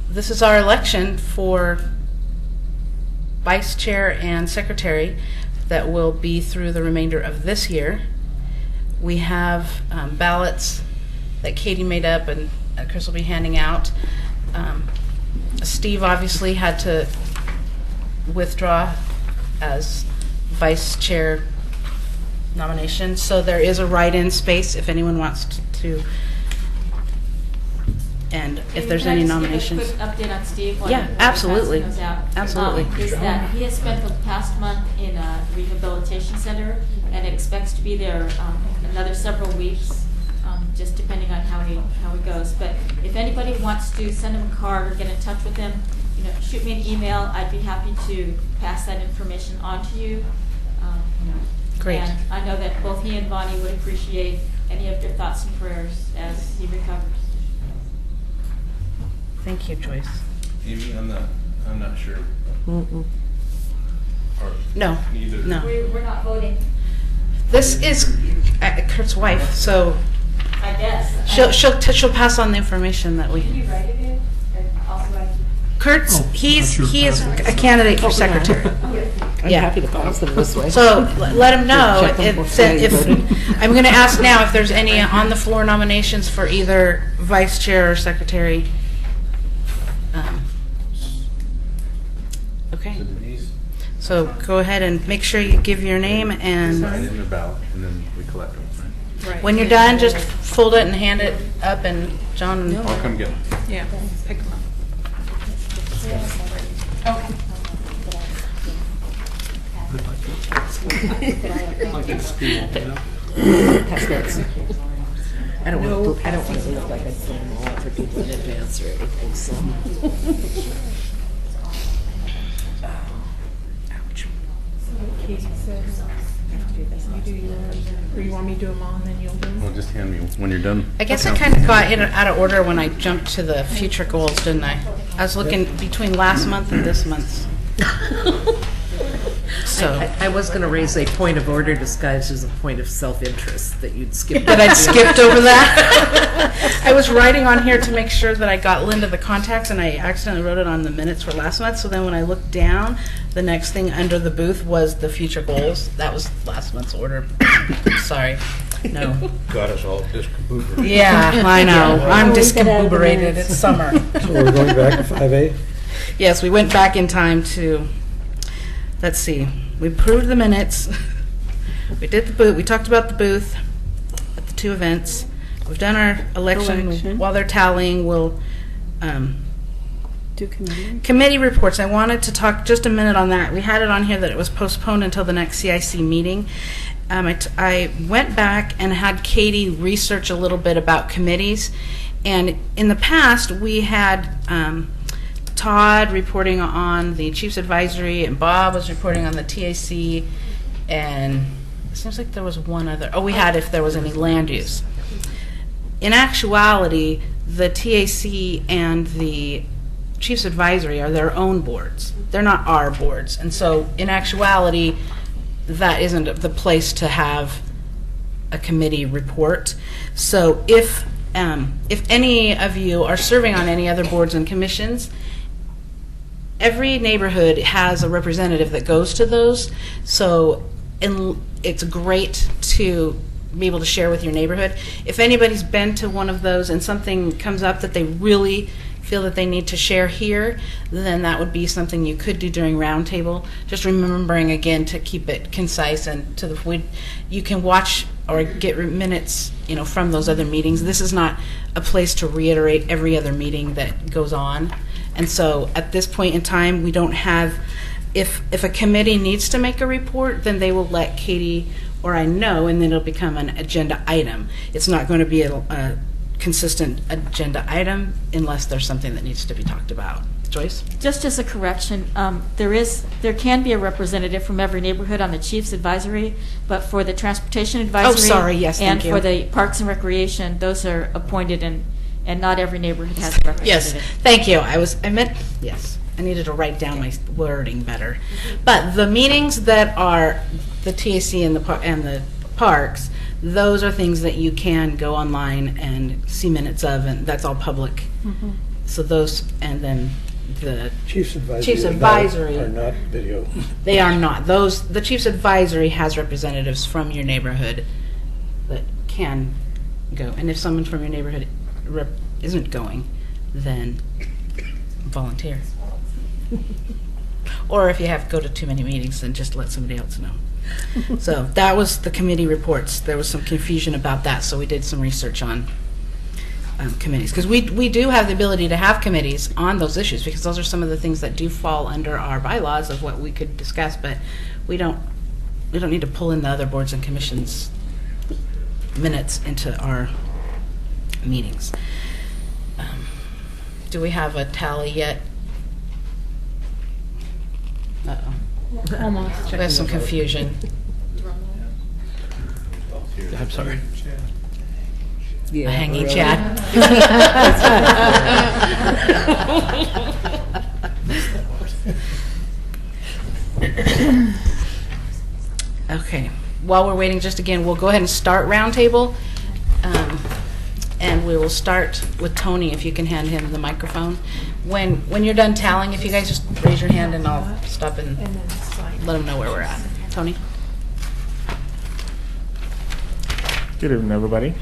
This is our election for vice chair and secretary that will be through the remainder of this year. We have ballots that Katie made up and Chris will be handing out. Steve obviously had to withdraw as vice chair nomination, so there is a write-in space if anyone wants to, and if there's any nominations. Can I just give a quick update on Steve? while Yeah, the absolutely. passing goes out? Absolutely. Is that he has spent the past month in a rehabilitation center and expects to be there another several weeks, just depending on how he goes. But if anybody wants to send him a card or get in touch with him, shoot me an email. I'd be happy to pass that information on to you. Great. And I know that both he and Bonnie would appreciate any of your thoughts and prayers as he recovers. Thank you, Joyce. Amy, I'm not sure. Or No, neither. no. We're not voting, This is Kurt's wife, so I guess. she'll pass on the information that Can we. you write it in? Or also write it? Kurt's he is a candidate for secretary. I'm happy to pass them this way. So let him know Check them if I'm going to ask now if there's any on the floor nominations for either vice chair or secretary. Okay. So go ahead and make sure you give your name, Sign and in the ballot, and then we collect them. Right? when you're done, just fold it and hand it up, and John. I'll come get them. Yeah, pick 'em up. Pass notes. I don't want to look like I put them all out for people in advance or anything, so. Katie said, you do yours, or you want me to do them all and then you'll do them? Well, just hand me when you're done. I guess I kind of got in out of order when I jumped to the future goals, didn't I? I was looking between last month and this month's. So I was going to raise a point of order disguised as a point of self-interest that you'd skip. that I'd skipped over that. I was writing on here to make sure that I got Linda the contacts, and I accidentally wrote it on the minutes for last month. So then when I looked down, the next thing under the booth was the future goals. That was last month's order. Sorry. No. Got us all discombobulated. Yeah, I know. I'm discombobulated. It's summer. So we're going back to 5A? Yes, we went back in time to, let's see, we approved the minutes, we did the booth, we talked about the booth at the two events, we've done our election. While they're tallying, we'll, Do committee reports. I wanted to talk just a minute on that. We had it on here that it was postponed until the next CIC meeting. I went back and had Katie research a little bit about committees, and in the past we had Todd reporting on the Chiefs Advisory, and Bob was reporting on the TAC, and it seems like there was one other. Oh, we had if there was any land use. In actuality, the TAC and the Chiefs Advisory are their own boards. They're not our boards. And so, in actuality, that isn't the place to have a committee report. So if any of you are serving on any other boards and commissions, every neighborhood has a representative that goes to those. So it's great to be able to share with your neighborhood. If anybody's been to one of those and something comes up that they really feel that they need to share here, then that would be something you could do during roundtable. Just remembering again to keep it concise and to the you can watch or get minutes, from those other meetings. This is not a place to reiterate every other meeting that goes on. And so at this point in time, we don't have, if a committee needs to make a report, then they will let Katie or I know, and then it'll become an agenda item. It's not going to be a consistent agenda item unless there's something that needs to be talked about. Joyce? Just as a correction, there can be a representative from every neighborhood on the Chiefs Advisory, but for the Transportation Advisory sorry, yes, and thank you. for the Parks and Recreation, those are appointed, and not every neighborhood has a representative. Yes, thank you. I meant, yes, I needed to write down my wording better. But the meetings that are the TAC and the parks, those are things that you can go online and see minutes of, and that's all public. Mm-hmm. So those, and then the Chiefs Advisory. Chiefs Advisory Are not video. They are not. The Chiefs Advisory has representatives from your neighborhood that can go. And if someone from your neighborhood isn't going, then volunteer. Or if you have to go to too many meetings, then just let somebody else know. So that was the committee reports. There was some confusion about that, so we did some research on committees. Because we do have the ability to have committees on those issues, because those are some of the things that do fall under our bylaws of what we could discuss, but we don't need to pull in the other boards and commissions minutes into our meetings. Do we have a tally yet? Uh-oh. Almost. We have some confusion. I'm sorry. Yeah, A hanging really. chat. Okay. While we're waiting, just again, we'll go ahead and start roundtable. And we will start with Tony, if you can hand him the microphone. When you're done tallying, if you guys just raise your hand and I'll stop and let them know where we're at. Tony? Good evening, everybody.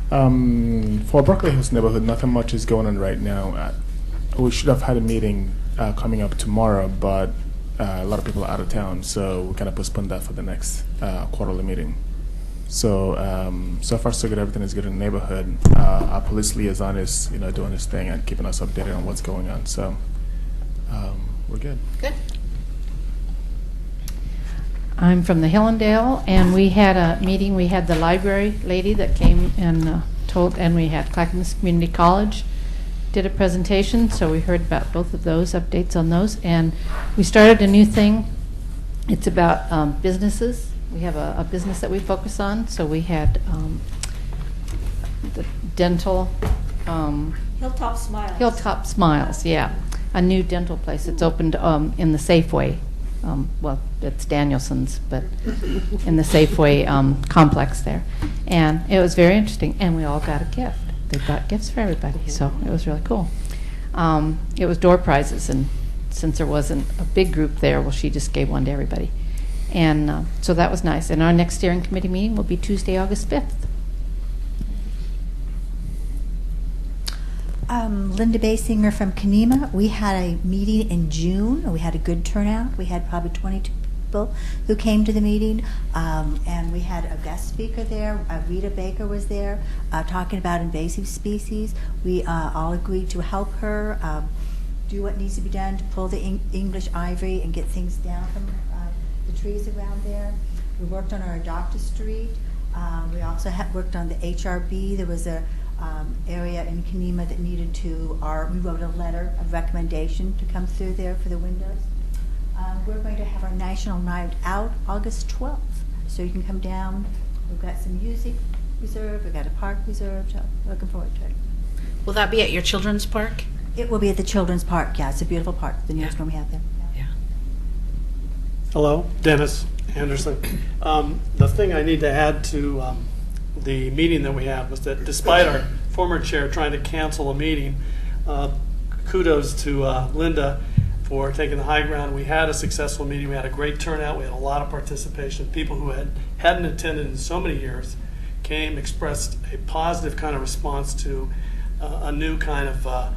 For Berkeley Hills neighborhood, nothing much is going on right now. We should have had a meeting coming up tomorrow, but a lot of people are out of town, so we kind of postponed that for the next quarterly meeting. So so far so good. Everything is good in the neighborhood. Our police liaison is doing his thing and keeping us updated on what's going on. So we're good. Good. I'm from the Hillendale, and we had a meeting. We had the library lady that came and and we had Clackamas Community College did a presentation, so we heard about both of those, updates on those, and we started a new thing. It's about businesses. We have a business that we focus on, so we had the dental. Hilltop Smiles. Hilltop Smiles, yeah. A new dental place that's opened in the Safeway. Well, it's Danielson's, but in the Safeway complex there. And it was very interesting, and we all got a gift. They got gifts for everybody, so it was really cool. It was door prizes, and since there wasn't a big group there, well, she just gave one to everybody. And so that was nice. And our next steering committee meeting will be Tuesday, August 5th. Linda Basinger from Kenema. We had a meeting in June. We had a good turnout. We had probably 22 people who came to the meeting, and we had a guest speaker there. Rita Baker was there talking about invasive species. We all agreed to help her do what needs to be done to pull the English ivory and get things down from the trees around there. We worked on our Adopt a Street. We also worked on the HRB. There was a area in Kenema that needed to, we wrote a letter of recommendation to come through there for the windows. We're going to have our National Night Out August 12th, so you can come down. We've got some music reserved, we've got a park reserved, so looking forward to it. Will that be at your children's park? It will be at the Children's Park, yeah, it's a beautiful park, the newest one we have there. Yeah. Hello, Dennis Anderson. The thing I need to add to the meeting that we had was that despite our former chair trying to cancel a meeting, kudos to Linda for taking the high ground. We had a successful meeting. We had a great turnout. We had a lot of participation. People who hadn't attended in so many years came, expressed a positive kind of response to a new kind of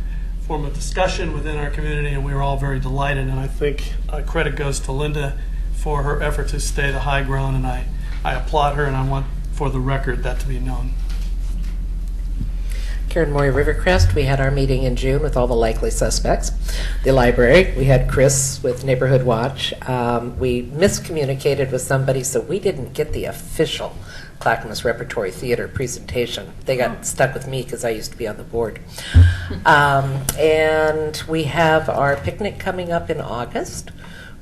form of discussion within our community, and we were all very delighted. And I think credit goes to Linda for her effort to stay the high ground, and I applaud her, and I want for the record that to be known. Karen Mori, Rivercrest. We had our meeting in June with all the likely suspects. The library, we had Chris with Neighborhood Watch. We miscommunicated with somebody, so we didn't get the official Clackamas Repertory Theater presentation. They got stuck with me because I used to be on the board. And we have our picnic coming up in August,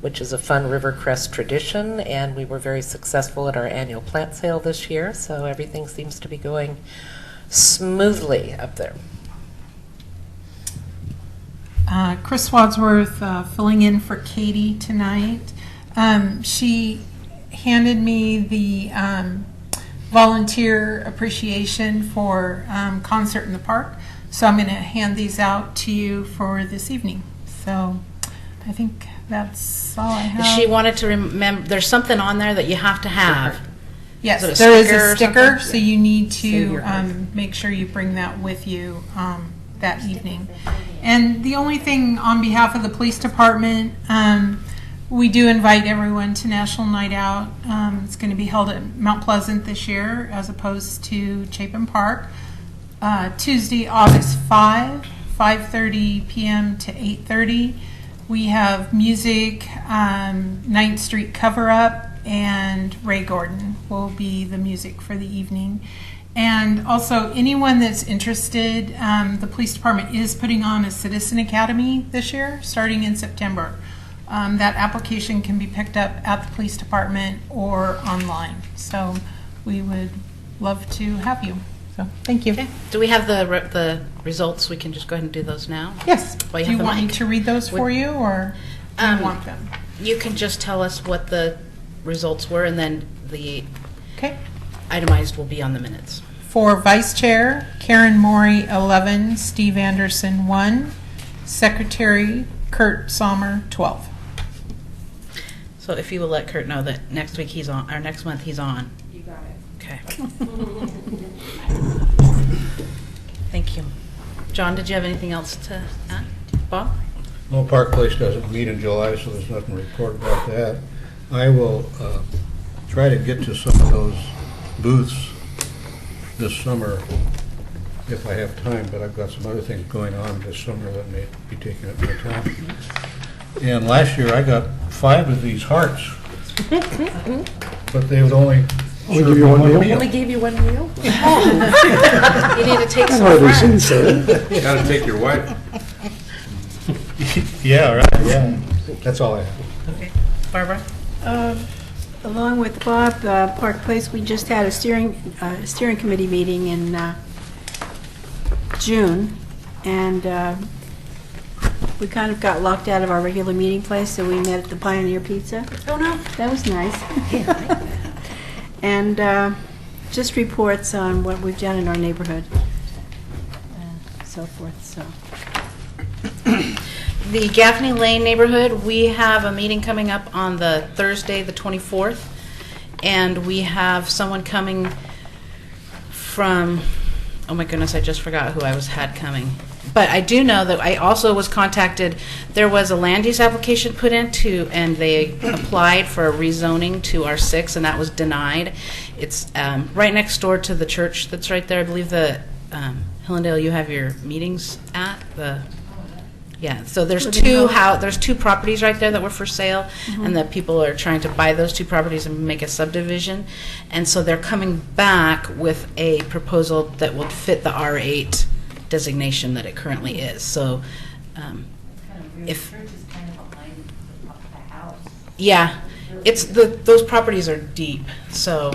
which is a fun Rivercrest tradition, and we were very successful at our annual plant sale this year, so everything seems to be going smoothly up there. Chris Wadsworth filling in for Katie tonight. She handed me the volunteer appreciation for concert in the park, so I'm going to hand these out to you for this evening. So I think that's all I have. She wanted to remember, there's something on there that you have to have. Yes, Is it there is sticker a or sticker, something? so you need Save to your life. make sure you bring that with you that evening. And the only thing on behalf of the police department, we do invite everyone to National Night Out. It's going to be held at Mount Pleasant this year as opposed to Chapin Park. Tuesday, August 5:30 p.m. to 8:30. We have music, 9th Street Cover Up, and Ray Gordon will be the music for the evening. And also, anyone that's interested, the police department is putting on a Citizen Academy this year, starting in September. That application can be picked up at the police department or online. So we would love to have you. So thank you. Okay. Do we have the results? We can just go ahead and do those now? Yes. While Do you have the want me mic. to read those for you, or do you want them? You can just tell us what the results were, and then the Okay. itemized will be on the minutes. For Vice Chair, Karen Mori, 11, Steve Anderson, 1, Secretary, Kurt Sommer, 12. So if you will let Kurt know that next week he's on, or next month he's on. You got it. Okay. Thank you. John, did you have anything else to add? Bob? Well, Park Place doesn't meet in July, so there's nothing to report about that. I will try to get to some of those booths this summer if I have time, but I've got some other things going on this summer that may be taking up my time. And last year I got 5 of these hearts, but they would only Only give you one meal? We only gave you one meal? You need to take I've some hardly seen friends. so. Gotta take your wife. Yeah, right, yeah. That's all I have. Okay. Barbara? Along with Bob, Park Place, we just had a steering committee meeting in June, and we kind of got locked out of our regular meeting place, so we met at the Pioneer Pizza. Oh, no. That was nice. And just reports on what we've done in our neighborhood, so forth, so. The Gaffney Lane neighborhood, we have a meeting coming up on the Thursday, the 24th, and we have someone coming from, oh my goodness, I just forgot who I had coming. But I do know that I also was contacted, there was a land use application put into, and they applied for a rezoning to R6, and that was denied. It's right next door to the church that's right there. I believe the Hillendale you have your meetings at, yeah, so there's two properties right there that were for sale, and that people are trying to buy those 2 properties and make a subdivision. And so they're coming back with a proposal that will fit the R8 designation that it currently is. So if The church is kind of behind the house. yeah, it's those properties are deep. So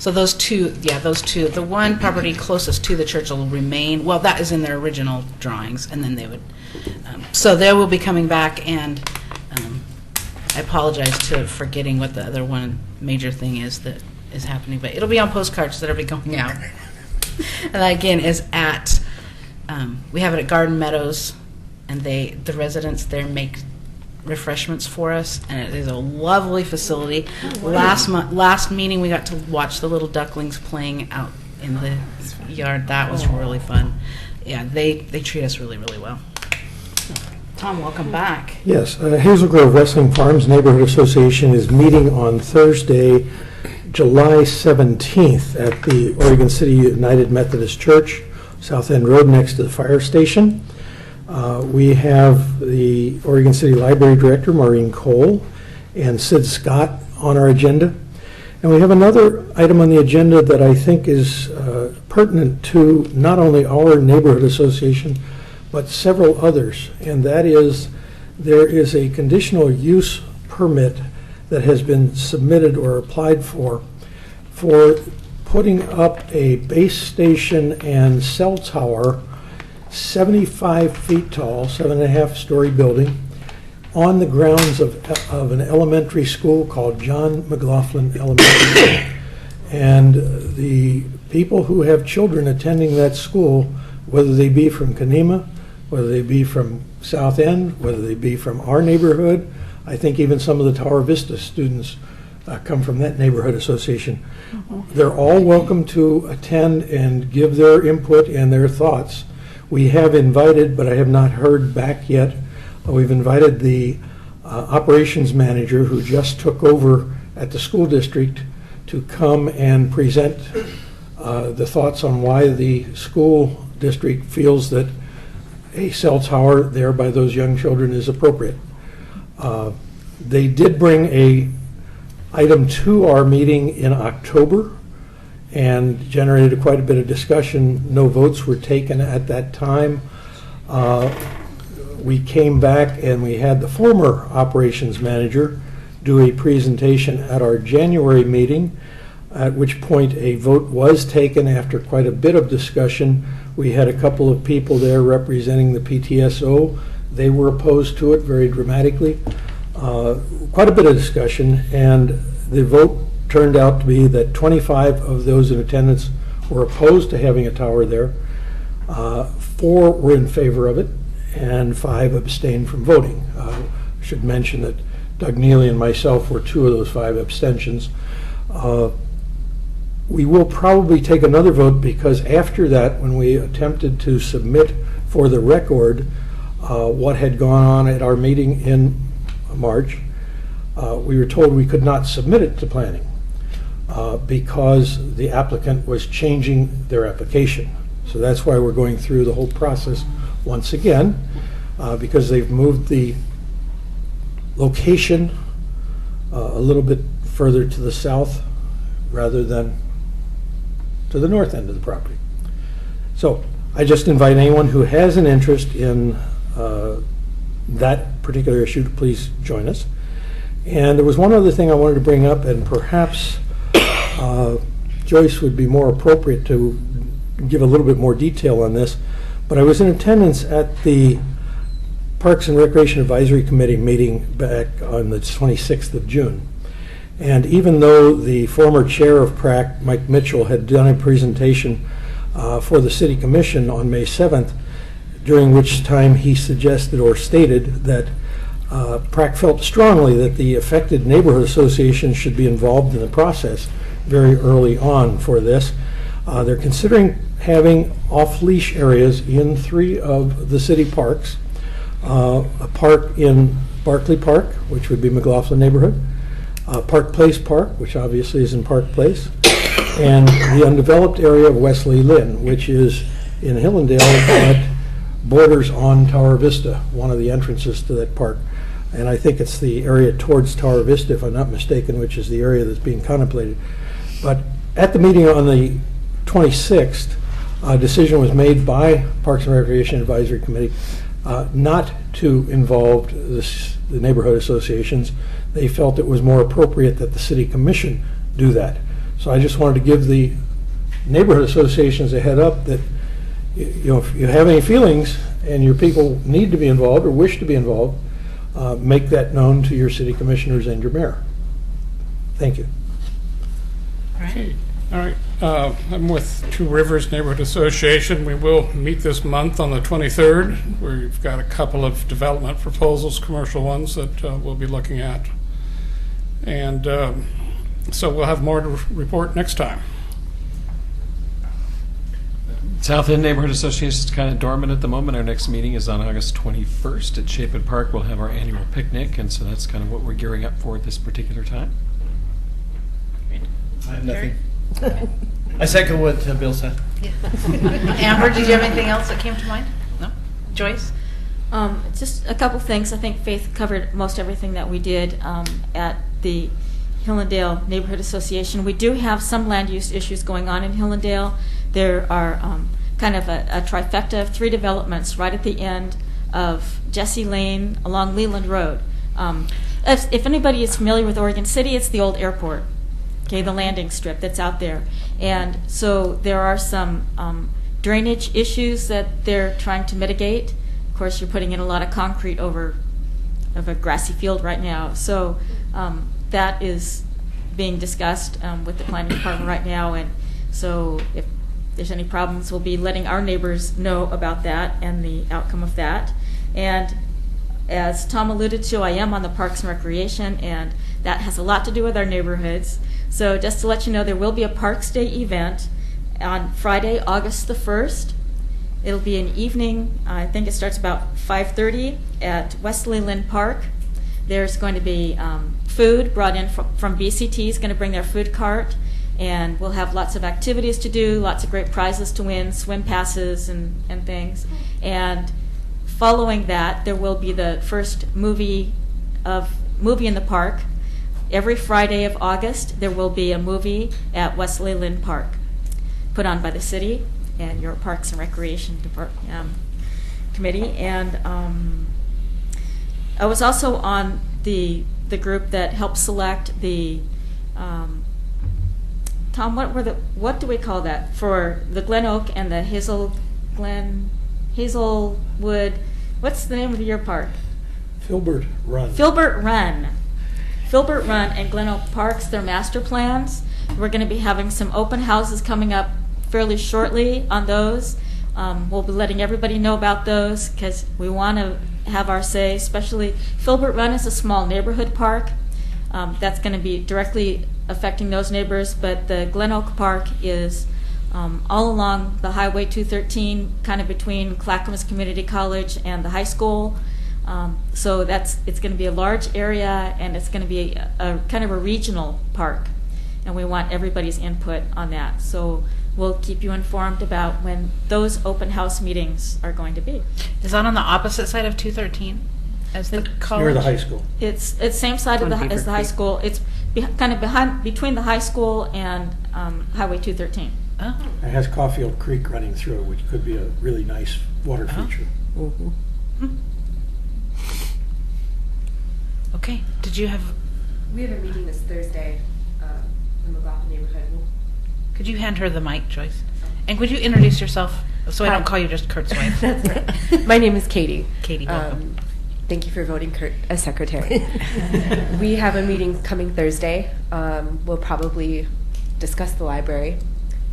those two, the one property closest to the church will remain. Well, that is in their original drawings, and then they would. So they will be coming back, and I apologize to forgetting what the other one major thing is that is happening, but it'll be on postcards that'll be going out. And that again is at. We have it at Garden Meadows, and the residents there make refreshments for us, and it is a lovely facility. Last meeting, we got to watch the little ducklings playing out in the yard. That was really fun. Yeah, they treat us really, really well. Tom, welcome back. Yes, Hazel Grove Wrestling Farms Neighborhood Association is meeting on Thursday, July 17th at the Oregon City United Methodist Church, South End Road, next to the fire station. We have the Oregon City Library Director, Maureen Cole, and Sid Scott on our agenda. And we have another item on the agenda that I think is pertinent to not only our neighborhood association, but several others. And that is, there is a conditional use permit that has been submitted or applied for putting up a base station and cell tower 75 feet tall, 7.5-story building on the grounds of an elementary school called John McLaughlin Elementary. And the people who have children attending that school, whether they be from Kanema, whether they be from South End, whether they be from our neighborhood, I think even some of the Tower Vista students come from that neighborhood association. They're all welcome to attend and give their input and their thoughts. We have invited, but I have not heard back yet, we've invited the operations manager who just took over at the school district to come and present the thoughts on why the school district feels that a cell tower there by those young children is appropriate. They did bring a item to our meeting in October and generated quite a bit of discussion. No votes were taken at that time. We came back and we had the former operations manager do a presentation at our January meeting, at which point a vote was taken after quite a bit of discussion. We had a couple of people there representing the PTSO. They were opposed to it very dramatically. Quite a bit of discussion, and the vote turned out to be that 25 of those in attendance were opposed to having a tower there. 4 were in favor of it, and 5 abstained from voting. I should mention that Doug Neely and myself were 2 of those 5 abstentions. We will probably take another vote because after that, when we attempted to submit for the record what had gone on at our meeting in March, we were told we could not submit it to planning because the applicant was changing their application. So that's why we're going through the whole process once again, because they've moved the location a little bit further to the south rather than to the north end of the property. So I just invite anyone who has an interest in that particular issue to please join us. And there was one other thing I wanted to bring up, and perhaps Joyce would be more appropriate to give a little bit more detail on this, but I was in attendance at the Parks and Recreation Advisory Committee meeting back on the 26th of June. And even though the former chair of PRAC, Mike Mitchell, had done a presentation for the City Commission on May 7th, during which time he suggested or stated that PRAC felt strongly that the affected neighborhood associations should be involved in the process very early on for this. They're considering having off-leash areas in 3 of the city parks. A park in Barclay Park, which would be McLaughlin neighborhood, Park Place Park, which obviously is in Park Place, and the undeveloped area of Wesley Lynn, which is in Hillendale that borders on Tower Vista, one of the entrances to that park. And I think it's the area towards Tower Vista, if I'm not mistaken, which is the area that's being contemplated. But at the meeting on the 26th, a decision was made by Parks and Recreation Advisory Committee not to involve the neighborhood associations. They felt it was more appropriate that the City Commission do that. So I just wanted to give the neighborhood associations a head up that, you know, if you have any feelings and your people need to be involved or wish to be involved, make that known to your city commissioners and your mayor. Thank you. Okay. All right. I'm with Two Rivers Neighborhood Association. We will meet this month on the 23rd. We've got a couple of development proposals, commercial ones, that we'll be looking at. And so we'll have more to report next time. South End Neighborhood Association is kind of dormant at the moment. Our next meeting is on August 21st at Chapin Park. We'll have our annual picnic, and so that's kind of what we're gearing up for at this particular time. I have nothing. I second what Bill said. Amber, did you have anything else that came to mind? No? Joyce? Just a couple things. I think Faith covered most everything that we did at the Hillendale Neighborhood Association. We do have some land use issues going on in Hillendale. There are kind of a trifecta of 3 developments right at the end of Jesse Lane along Leland Road. If anybody is familiar with Oregon City, it's the old airport, okay, the landing strip that's out there. And so there are some drainage issues that they're trying to mitigate. Of course, you're putting in a lot of concrete over of a grassy field right now. So that is being discussed with the planning department right now. And so if there's any problems, we'll be letting our neighbors know about that and the outcome of that. And as Tom alluded to, I am on the Parks and Recreation, and that has a lot to do with our neighborhoods. So just to let you know, there will be a Parks Day event on Friday, August the 1st. It'll be an evening, I think it starts about 5:30 at Wesley Lynn Park. There's going to be food brought in from BCT, is going to bring their food cart, and we'll have lots of activities to do, lots of great prizes to win, swim passes and things. And following that, there will be the first movie in the park. Every Friday of August, there will be a movie at Wesley Lynn Park, put on by the city and your Parks and Recreation Committee. And I was also on the group that helped select the Tom, what do we call that for the Glen Oak and the Hazelwood? What's the name of your park? Filbert Run. Filbert Run and Glen Oak Parks, their master plans. We're going to be having some open houses coming up fairly shortly on those. We'll be letting everybody know about those because we want to have our say, especially Filbert Run is a small neighborhood park. That's going to be directly affecting those neighbors, but the Glen Oak Park is all along the Highway 213, kind of between Clackamas Community College and the high school. So it's going to be a large area, and it's going to be a kind of a regional park, and we want everybody's input on that. So we'll keep you informed about when those open house meetings are going to be. Is that on the opposite side of 213 as the college? Near the high school. It's same side of as the high school. It's kind of between the high school and Highway 213. Oh. It has Caulfield Creek running through it, which could be a really nice water feature. Okay. Did you have? We have a meeting this Thursday in the McLaughlin neighborhood. Could you hand her the mic, Joyce? And would you introduce yourself so I Hi. don't call you just Kurt's wife? That's right. My name is Katie. Katie, welcome. Thank you for voting Kurt as secretary. We have a meeting coming Thursday. We'll probably discuss the library.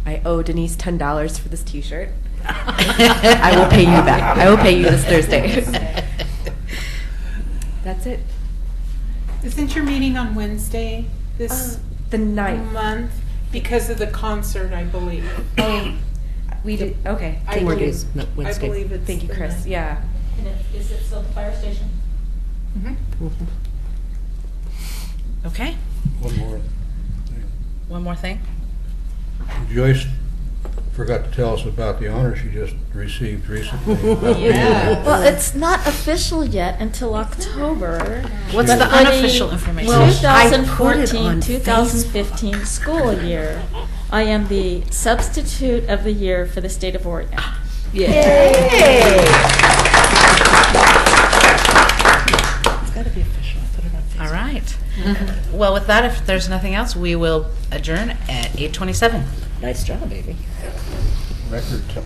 I owe Denise $10 for this T-shirt. I will pay you back. I will pay you this Thursday. That's it. Isn't your meeting on Wednesday this the 9th month? Because of the concert, I believe. Oh, we did. Okay. I Thank believe, you. I believe it's Thank you, the Chris. 9th. Yeah. And is it still the fire station? Okay. One more thing. Joyce forgot to tell us about the honor she just received recently. Well, it's not official yet until October. What's But the for unofficial information? Well, I put it on 2014-2015 school year, I am the substitute of the year for the state of Oregon. Yay! It's got to be official. Put it on Facebook. All right. Well, with that, if there's nothing else, we will adjourn at 8:27. Nice job, baby. Record.